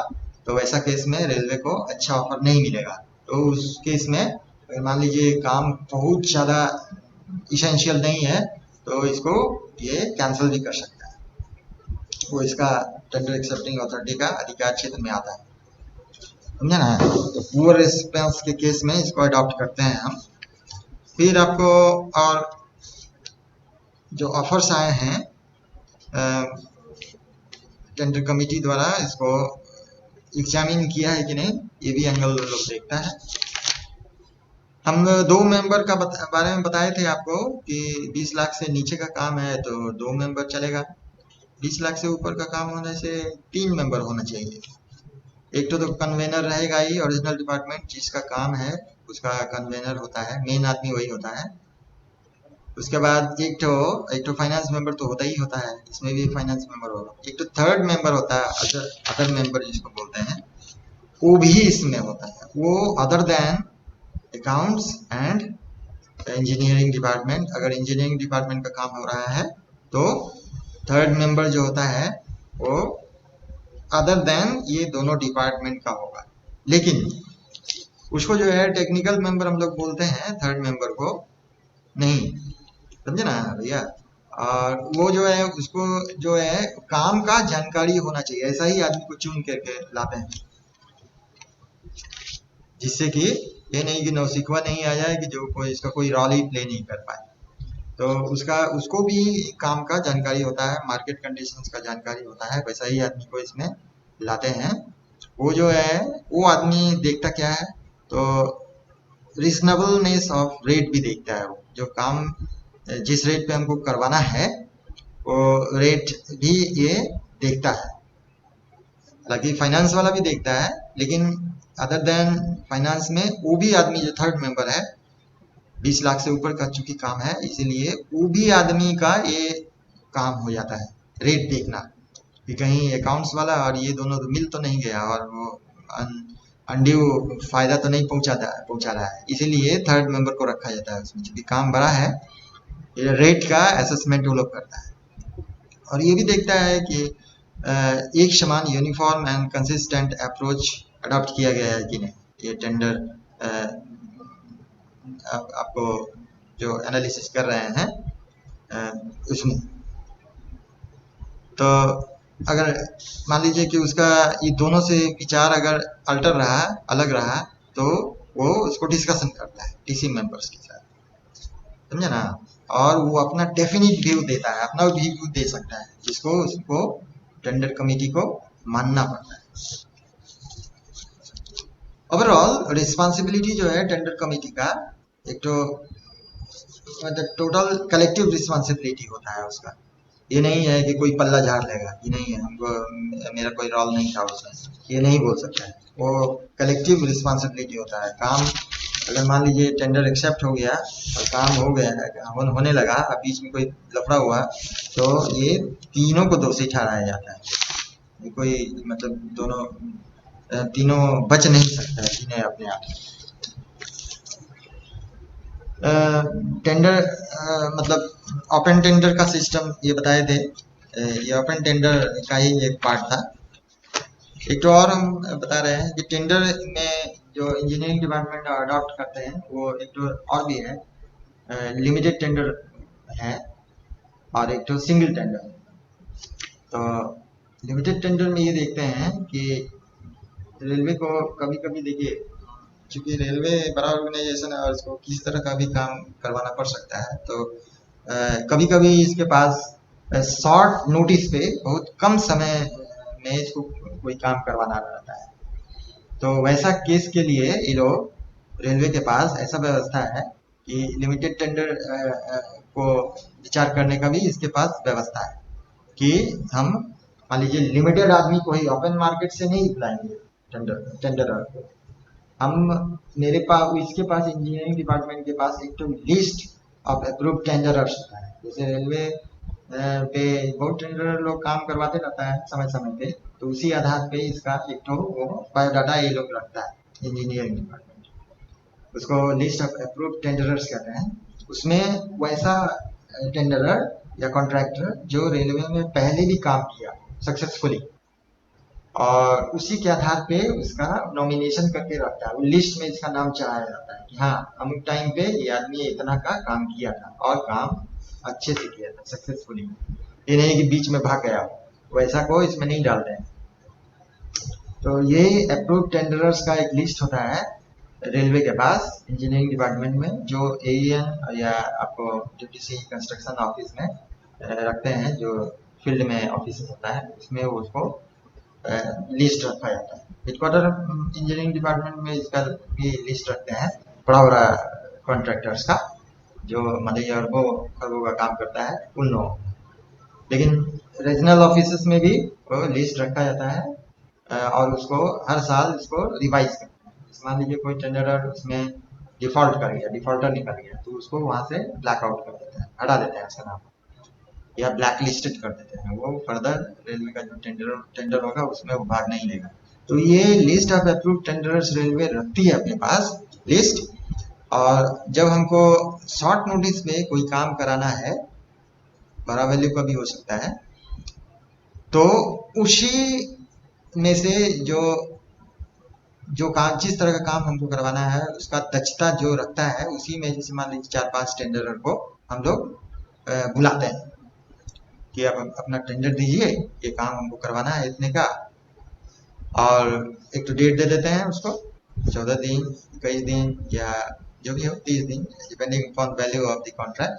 तो वैसा केस में रेलवे को अच्छा ऑफर नहीं मिलेगा। तो उस केस में अगर मान लीजिए काम बहुत ज़्यादा इसेंशियल नहीं है तो इसको ये कैंसिल भी कर सकता है, वो इसका टेंडर एक्सेप्टिंग अथॉरिटी का अधिकार क्षेत्र में आता है, समझे ना। तो पुअर रिस्पांस के केस में इसको अडॉप्ट करते हैं हम। फिर आपको और जो ऑफर्स आए हैं टेंडर कमिटी द्वारा, इसको एग्जामिन किया है कि नहीं, ये भी एंगल लोग देखता है। हम 2 मेंबर का बारे में बताए थे आपको कि 20 लाख से नीचे का काम है तो 2 मेंबर चलेगा, 20 लाख से ऊपर का काम होने से 3 मेंबर होना चाहिए। एक तो कन्वेनर रहेगा ही, ओरिजिनल डिपार्टमेंट जिसका काम है उसका कन्वेनर होता है, मेन आदमी वही होता है। उसके बाद एक तो फाइनेंस मेंबर तो होता ही होता है, इसमें भी फाइनेंस मेंबर होगा। एक तो थर्ड मेंबर होता है, अदर मेंबर जिसको बोलते हैं, वो भी इसमें होता है, वो other than accounts and engineering department. अगर इंजीनियरिंग डिपार्टमेंट का काम हो रहा है तो थर्ड मेंबर जो होता है वो अदर देन ये दोनों डिपार्टमेंट का होगा। लेकिन उसको जो है टेक्निकल मेंबर हम लोग बोलते हैं, थर्ड मेंबर को नहीं, समझे ना भैया। और वो जो है उसको जो है काम का जानकारी होना चाहिए, ऐसा ही आदमी को चुन करके लाते हैं। जिससे कि ये नहीं कि नौसिखवा नहीं आ जाए कि जो कोई इसका कोई रोल ही प्ले नहीं कर पाए। तो उसको भी काम का जानकारी होता है, मार्केट कंडीशंस का जानकारी होता है, वैसा ही आदमी को इसमें लाते हैं। वो जो है वो आदमी देखता क्या है, तो रीजनेबलनेस ऑफ रेट भी देखता है। वो जो काम जिस रेट पे हमको करवाना है वो रेट भी ये देखता है। हालांकि फाइनेंस वाला भी देखता है, लेकिन अदर देन फाइनेंस में वो भी आदमी जो थर्ड मेंबर है 20 लाख से ऊपर का चूंकि काम है, इसीलिए वो भी आदमी का ये काम हो जाता है रेट देखना कि कहीं अकाउंट्स वाला और ये दोनों तो मिल तो नहीं गया और वो अनड्यू फायदा तो नहीं पहुंचा रहा है। इसीलिए थर्ड मेंबर को रखा जाता है उसमें, क्योंकि काम बड़ा है, ये रेट का असेसमेंट वो लोग करता है। और ये भी देखता है कि एक समान uniform and consistent approach adopt किया गया है कि नहीं, ये टेंडर आपको जो एनालिसिस कर रहे हैं उसमें। तो अगर मान लीजिए कि उसका ये दोनों से विचार अगर अल्टर रहा, अलग रहा, तो वो उसको डिस्कशन करता है टीसी मेंबर्स के साथ, समझे ना। और वो अपना डेफिनिट व्यू देता है, अपना भी व्यू दे सकता है, जिसको उसको टेंडर कमेटी को मानना पड़ता है। ओवरऑल रिस्पॉन्सिबिलिटी जो है टेंडर कमेटी का, एक तो मतलब टोटल कलेक्टिव रिस्पॉन्सिबिलिटी होता है उसका। ये नहीं है कि कोई पल्ला झाड़ लेगा कि नहीं हमको मेरा कोई रोल नहीं था उसमें, ये नहीं बोल सकता है। वो कलेक्टिव रिस्पॉन्सिबिलिटी होता है। काम अगर मान लीजिए टेंडर एक्सेप्ट हो गया और काम हो गया है, होने लगा, अब बीच में कोई लफड़ा हुआ, तो ये तीनों को दोषी ठहराया जाता है। ये कोई मतलब दोनों तीनों बच नहीं सकता है, तीनों अपने आप। टेंडर मतलब ओपन टेंडर का सिस्टम ये बताए थे, ये ओपन टेंडर का ही एक पार्ट था। एक तो और हम बता रहे हैं कि टेंडर में जो इंजीनियरिंग डिपार्टमेंट अडॉप्ट करते हैं वो एक तो और भी है, लिमिटेड टेंडर है और एक तो सिंगल टेंडर है। तो लिमिटेड टेंडर में ये देखते हैं कि रेलवे को कभी कभी देखिए, चूंकि रेलवे बड़ा ऑर्गेनाइजेशन है और इसको किसी तरह का भी काम करवाना पड़ सकता है, तो कभी कभी इसके पास शॉर्ट नोटिस पे बहुत कम समय में इसको कोई काम करवाना रहता है। तो वैसा केस के लिए ये लोग रेलवे के पास ऐसा व्यवस्था है कि लिमिटेड टेंडर को विचार करने का भी इसके पास व्यवस्था है कि हम मान लीजिए लिमिटेड आदमी को ही ओपन मार्केट से नहीं बुलाएंगे टेंडर को। हम मेरे पास इसके पास इंजीनियरिंग डिपार्टमेंट के पास एक तो लिस्ट ऑफ अप्रूव्ड टेंडरर्स होता है। जैसे रेलवे पे बहुत टेंडर लोग काम करवाते रहता है समय समय पे, तो उसी आधार पे इसका एक तो वो बायोडाटा ये लोग रखता है इंजीनियरिंग डिपार्टमेंट, उसको लिस्ट ऑफ अप्रूव्ड टेंडरर्स कहते हैं। उसमें वैसा टेंडरर या कॉन्ट्रैक्टर जो रेलवे में पहले भी काम किया सक्सेसफुली, और उसी के आधार पे उसका नॉमिनेशन करके रखता है। वो लिस्ट में इसका नाम चढ़ाया जाता है कि हाँ अमुक टाइम पे ये आदमी इतना का काम किया था और काम अच्छे से किया था सक्सेसफुली, ये नहीं कि बीच में भाग गया, वैसा को इसमें नहीं डालते हैं। तो ये अप्रूव्ड टेंडरर्स का एक लिस्ट होता है रेलवे के पास इंजीनियरिंग डिपार्टमेंट में, जो एईएन या आपको टीटीसी कंस्ट्रक्शन ऑफिस में रखते हैं, जो फील्ड में ऑफिस होता है उसमें उसको लिस्ट रखा जाता है। हेडक्वार्टर इंजीनियरिंग डिपार्टमेंट में इसका भी लिस्ट रखते हैं बड़ा बड़ा कॉन्ट्रैक्टर्स का, जो मतलब अरबों खरबों का काम करता है उन लोगों। लेकिन रीजनल ऑफिस में भी वो लिस्ट रखा जाता है और उसको हर साल इसको रिवाइज करते हैं। मान लीजिए कोई टेंडरर उसमें डिफॉल्ट कर गया, डिफॉल्टर निकल गया, तो उसको वहां से ब्लैकआउट कर देते हैं, हटा देते हैं उसका नाम या ब्लैक लिस्टेड कर देते हैं। वो फर्दर रेलवे का जो टेंडर होगा उसमें वो भाग नहीं लेगा। तो ये list of approved tenders railway रखती है अपने पास लिस्ट, और जब हमको शॉर्ट नोटिस पे कोई काम कराना है, बड़ा वैल्यू का भी हो सकता है, तो उसी में से जो काम जिस तरह का काम हमको करवाना है उसका दक्षता जो रखता है, उसी में जैसे मान लीजिए 4-5 टेंडरर को हम लोग बुलाते हैं कि आप अपना टेंडर दीजिए, ये काम हमको करवाना है इतने का, और एक तो डेट दे देते हैं उसको 14 दिन, 21 दिन या जो भी हो 30 दिन, depending upon value of the contract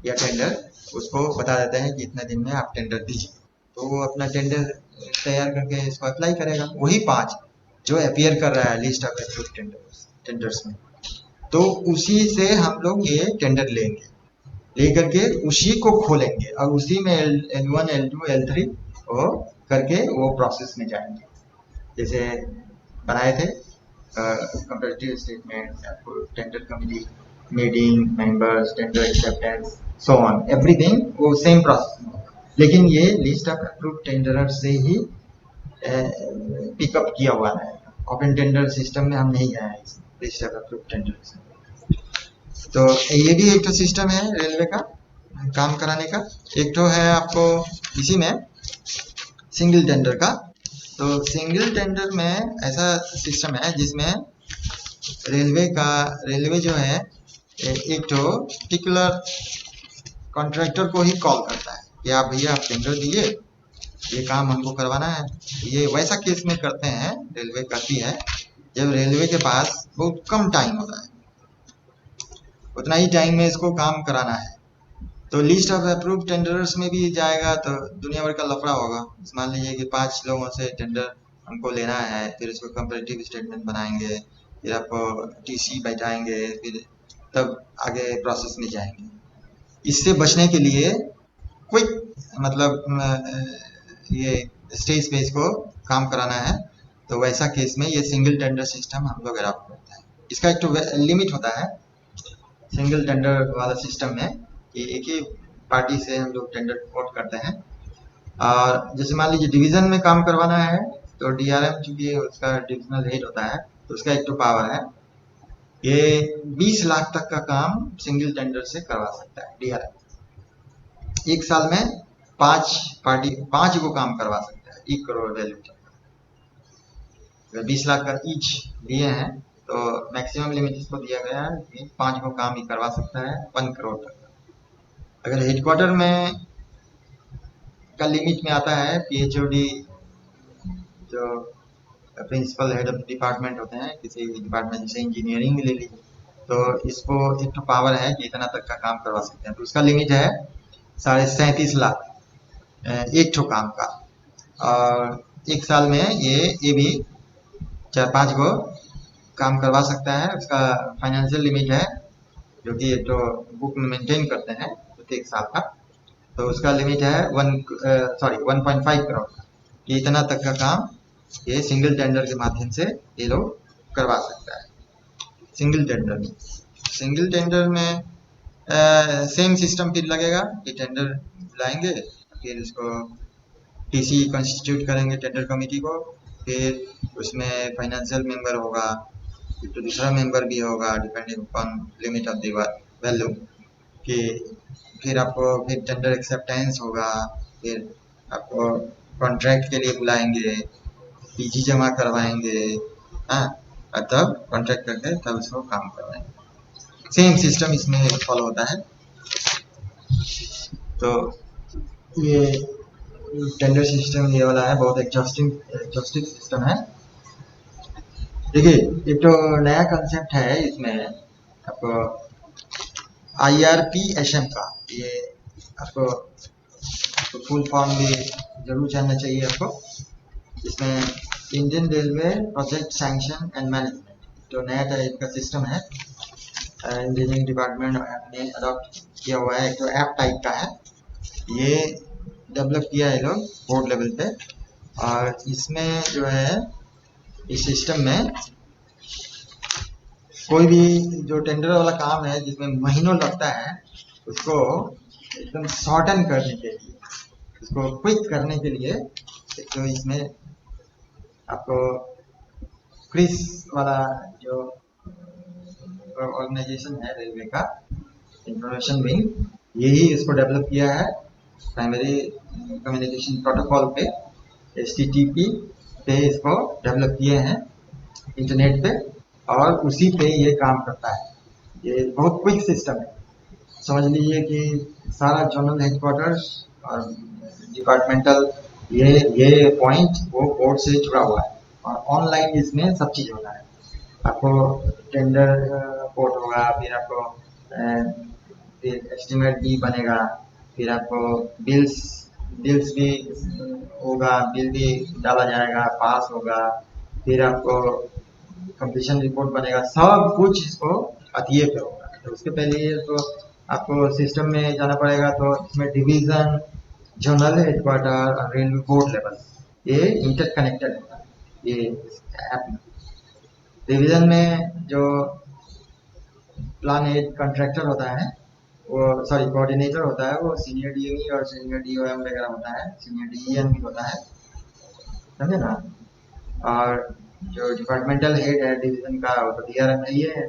या टेंडर, उसको बता देते हैं कि इतने दिन में आप टेंडर दीजिए। तो वो अपना टेंडर तैयार करके इसको अप्लाई करेगा, वही 5 जो अपीयर कर रहा है लिस्ट ऑफ अप्रूव्ड टेंडर्स में। तो उसी से हम लोग ये टेंडर लेंगे, लेकर के उसी को खोलेंगे और उसी में L1, L2, L3 वो करके वो प्रोसेस में जाएंगे। जैसे बनाए थे comparative statement, tender committee meeting, members, tender acceptance, so on, everything वो सेम प्रोसेस में। लेकिन ये लिस्ट ऑफ अप्रूव्ड टेंडर से ही पिकअप किया हुआ है। ओपन टेंडर सिस्टम में हम नहीं गए हैं लिस्ट ऑफ अप्रूव्ड टेंडर से। तो ये भी एक तो सिस्टम है रेलवे का काम कराने का। एक तो है आपको इसी में सिंगल टेंडर का। तो सिंगल टेंडर में ऐसा सिस्टम है जिसमें रेलवे जो है एक तो पर्टिकुलर कॉन्ट्रैक्टर को ही कॉल करता है कि आप भैया आप टेंडर दिए, ये काम हमको करवाना है। ये वैसा केस में करते हैं, रेलवे करती है जब रेलवे के पास बहुत कम टाइम होता है, उतना ही टाइम में इसको काम कराना है। तो लिस्ट ऑफ अप्रूव्ड टेंडर्स में भी जाएगा तो दुनिया भर का लफड़ा होगा। मान लीजिए कि 5 लोगों से टेंडर हमको लेना है, फिर इसको कंपैरेटिव स्टेटमेंट बनाएंगे, फिर आपको टीसी बैठाएंगे, फिर तब आगे प्रोसेस में जाएंगे। इससे बचने के लिए क्विक ये स्टेज पे इसको काम कराना है, तो वैसा केस में ये सिंगल टेंडर सिस्टम हम लोग अडॉप्ट करते हैं। इसका एक तो लिमिट होता है सिंगल टेंडर वाला सिस्टम में कि एक ही पार्टी से हम लोग टेंडर कोट करते हैं। और जैसे मान लीजिए डिवीजन में काम करवाना है तो डीआरएम चूंकि उसका डिविजनल हेड होता है तो उसका एक तो पावर है, ये 20 लाख तक का काम सिंगल टेंडर से करवा सकता है डीआरएम। एक साल में 5 को काम करवा सकता है 1 करोड़ वैल्यू तक। 20 लाख का ईच दिए हैं तो मैक्सिमम लिमिट इसको दिया गया है कि 5 को काम ही करवा सकता है 1 करोड़ तक। अगर हेडक्वार्टर में का लिमिट में आता है पीएचओडी, जो प्रिंसिपल हेड ऑफ डिपार्टमेंट होते हैं किसी डिपार्टमेंट, जैसे इंजीनियरिंग ले लीजिए, तो इसको एक तो पावर है कि इतना तक का काम करवा सकते हैं। तो उसका लिमिट है 37.5 लाख एक ठो काम का। और एक साल में ये भी 4-5 को काम करवा सकता है। उसका फाइनेंशियल लिमिट है जो कि एक तो बुक में मेंटेन करते हैं प्रत्येक साल का, तो उसका लिमिट है 1.5 करोड़ कि इतना तक का काम ये सिंगल टेंडर के माध्यम से ये लोग करवा सकता है। सिंगल टेंडर में सेम सिस्टम फिर लगेगा कि टेंडर लाएंगे, फिर उसको टीसी कॉन्स्टिट्यूट करेंगे टेंडर कमेटी को, फिर उसमें फाइनेंशियल मेंबर होगा, फिर तो दूसरा मेंबर भी होगा depending upon limit of the value कि फिर आपको फिर टेंडर एक्सेप्टेंस होगा, फिर आपको कॉन्ट्रैक्ट के लिए बुलाएंगे, पीजी जमा करवाएंगे, हाँ, और तब कॉन्ट्रैक्ट करके तब उसको काम करवाएंगे। सेम सिस्टम इसमें फॉलो होता है। तो ये टेंडर सिस्टम ये वाला है, बहुत एग्जॉस्टिव सिस्टम है। देखिए एक तो नया कंसेप्ट है इसमें आपको IRPHM का, ये आपको फुल फॉर्म भी जरूर जानना चाहिए आपको। इसमें Indian railway project sanction and management, जो नया टाइप का सिस्टम है इंजीनियरिंग डिपार्टमेंट ने अडॉप्ट किया हुआ है। एक तो ऐप टाइप का है, ये डेवलप किया है लोग बोर्ड लेवल पे। और इसमें जो है इस सिस्टम में कोई भी जो टेंडर वाला काम है जिसमें महीनों लगता है, उसको एकदम शॉर्टन करने के लिए, उसको क्विक करने के लिए एक तो इसमें आपको क्रिस वाला जो ऑर्गेनाइजेशन है रेलवे का, इंफॉर्मेशन विंग, यही इसको डेवलप किया है प्राइमरी कम्युनिकेशन प्रोटोकॉल पे, HTTP पे इसको डेवलप किए हैं इंटरनेट पे, और उसी पे ये काम करता है। ये बहुत क्विक सिस्टम है। समझ लीजिए कि सारा जोनल हेडक्वार्टर्स और डिपार्टमेंटल ये पॉइंट वो बोर्ड से जुड़ा हुआ है और ऑनलाइन इसमें सब चीज होता है। आपको टेंडर पोर्ट होगा, फिर आपको एस्टिमेट भी बनेगा, फिर आपको बिल्स बिल्स भी होगा, बिल भी डाला जाएगा, पास होगा, फिर आपको कंप्लीशन रिपोर्ट बनेगा, सब कुछ इसको अतीये पे होगा। तो उसके पहले ये तो आपको सिस्टम में जाना पड़ेगा, तो इसमें डिवीजन, जनरल हेडक्वार्टर और रेलवे बोर्ड लेवल ये इंटरकनेक्टेड होगा ये ऐप में। डिवीजन में जो प्लान हेड कॉन्ट्रैक्टर होता है, वो सॉरी कोऑर्डिनेटर होता है, वो सीनियर डीएमई और सीनियर डीओएम वगैरह होता है, सीनियर डीईएम भी होता है, समझे ना। और जो डिपार्टमेंटल हेड है डिवीजन का वो तो डीआरएम ही है।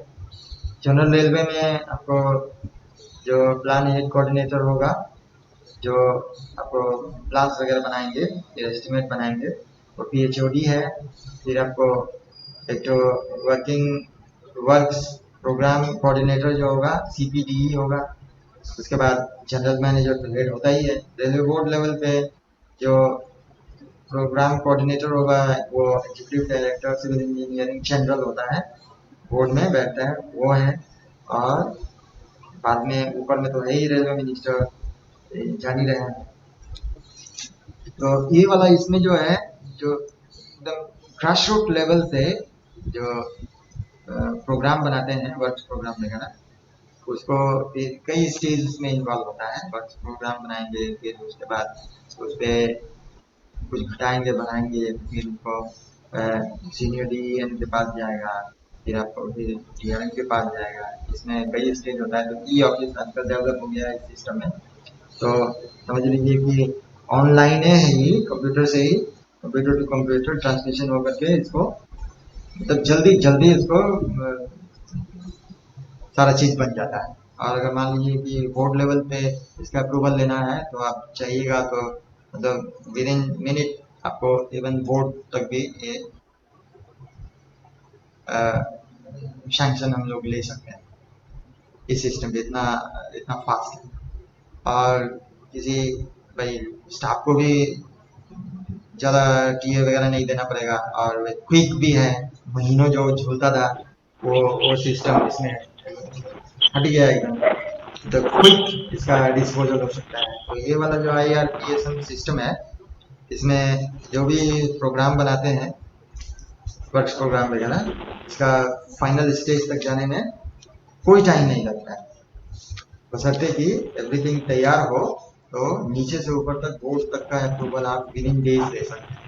जनरल रेलवे में आपको जो प्लान हेड कोऑर्डिनेटर होगा, जो आपको प्लान्स वगैरह बनाएंगे, एस्टिमेट बनाएंगे, वो पीएचओडी है। फिर आपको एक तो वर्क्स प्रोग्राम कोऑर्डिनेटर जो होगा सीपीडीई होगा। उसके बाद जनरल मैनेजर तो हेड होता ही है। रेलवे बोर्ड लेवल पे जो प्रोग्राम कोऑर्डिनेटर होगा वो executive director civil engineering general होता है, बोर्ड में बैठता है, वो है। और बाद में ऊपर में तो है ही रेलवे मिनिस्टर, जान ही रहे हैं। तो ये वाला इसमें जो है, जो एकदम ग्रास रूट लेवल से जो प्रोग्राम बनाते हैं, वर्क प्रोग्राम वगैरह, उसको फिर कई स्टेज में इन्वॉल्व होता है। वर्क प्रोग्राम बनाएंगे, फिर उसके बाद उस पर कुछ घटाएंगे बढ़ाएंगे, फिर उनको सीनियर डीएम के पास जाएगा, फिर आपको फिर डीआरएम के पास जाएगा। इसमें कई स्टेज होता है। तो ई ऑफिस आजकल डेवलप हो गया है इस सिस्टम में। तो समझ लीजिए कि ऑनलाइन है ही, कंप्यूटर से ही, कंप्यूटर टू कंप्यूटर ट्रांसमिशन होकर के इसको मतलब जल्दी जल्दी इसको सारा चीज बन जाता है। और अगर मान लीजिए कि बोर्ड लेवल पे इसका अप्रूवल लेना है तो आप चाहिएगा तो मतलब विद इन मिनट आपको इवन बोर्ड तक भी ये सैंक्शन हम लोग ले सकते हैं। इस सिस्टम पे इतना इतना फास्ट है। और किसी भाई स्टाफ को भी ज़्यादा टीए वगैरह नहीं देना पड़ेगा, और क्विक भी है। महीनों जो झूलता था वो सिस्टम इसमें हट गया एकदम, तो क्विक इसका डिस्पोजल हो सकता है। तो ये वाला जो IRPSM सिस्टम है, इसमें जो भी प्रोग्राम बनाते हैं, वर्क्स प्रोग्राम वगैरह, इसका फाइनल स्टेज तक जाने में कोई टाइम नहीं लगता है, बशर्ते कि एवरीथिंग तैयार हो। तो नीचे से ऊपर तक बोर्ड तक का अप्रूवल आप विद इन डेज दे सकते हैं।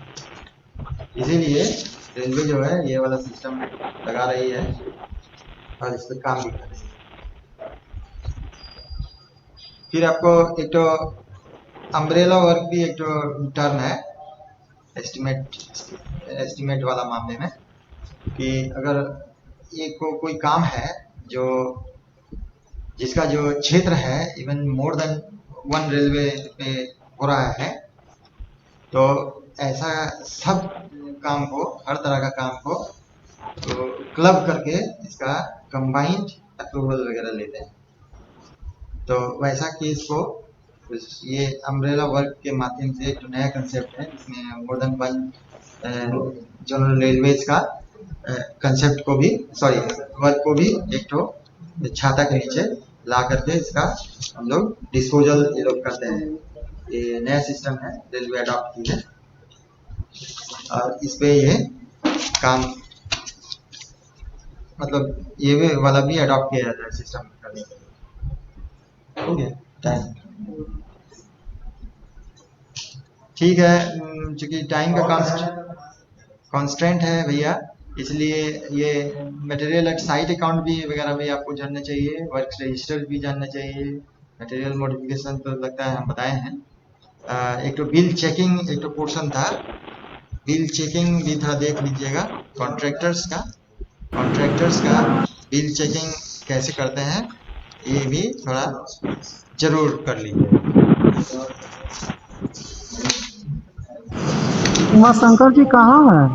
इसीलिए रेलवे जो है ये वाला सिस्टम लगा रही है और इस पर काम भी कर रही है। फिर आपको एक तो अम्ब्रेला वर्क भी एक तो टर्म है एस्टिमेट वाला मामले में, कि अगर एक कोई काम है जो जिसका जो क्षेत्र है इवन मोर देन 1 रेलवे पे हो रहा है, तो ऐसा सब काम को, हर तरह का काम को तो क्लब करके इसका कंबाइंड अप्रूवल वगैरह लेते हैं। तो वैसा केस को ये अम्ब्रेला वर्क के माध्यम से एक नया कंसेप्ट है, जिसमें मोर देन 1 जनरल रेलवेज का कंसेप्ट को भी, सॉरी वर्क को भी एक तो छाता के नीचे ला करके इसका हम लोग डिस्पोजल ये लोग करते हैं। ये नया सिस्टम है, रेलवे अडॉप्ट की है, और इस पे ये काम मतलब ये भी वाला भी अडॉप्ट किया जाता है सिस्टम करने के लिए। हो गया टाइम, ठीक है। चूंकि टाइम का कॉन्स्टेंट है भैया, इसलिए ये मटेरियल एट साइट अकाउंट भी वगैरह भी आपको जानना चाहिए, वर्क रजिस्टर भी जानना चाहिए, मटेरियल मॉडिफिकेशन तो लगता है हम बताए हैं। एक तो बिल चेकिंग एक तो पोर्शन था, बिल चेकिंग भी थोड़ा देख लीजिएगा। कॉन्ट्रैक्टर्स का बिल चेकिंग कैसे करते हैं ये भी थोड़ा जरूर कर लीजिए। शंकर जी कहाँ है?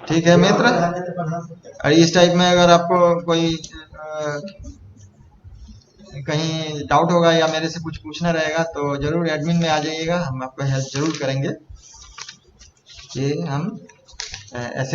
ठीक है मित्र, और इस टाइप में अगर आपको कोई कहीं डाउट होगा या मेरे से कुछ पूछना रहेगा तो जरूर एडमिन में आ जाइएगा, हम आपको हेल्प जरूर करेंगे। ये हम ऐसे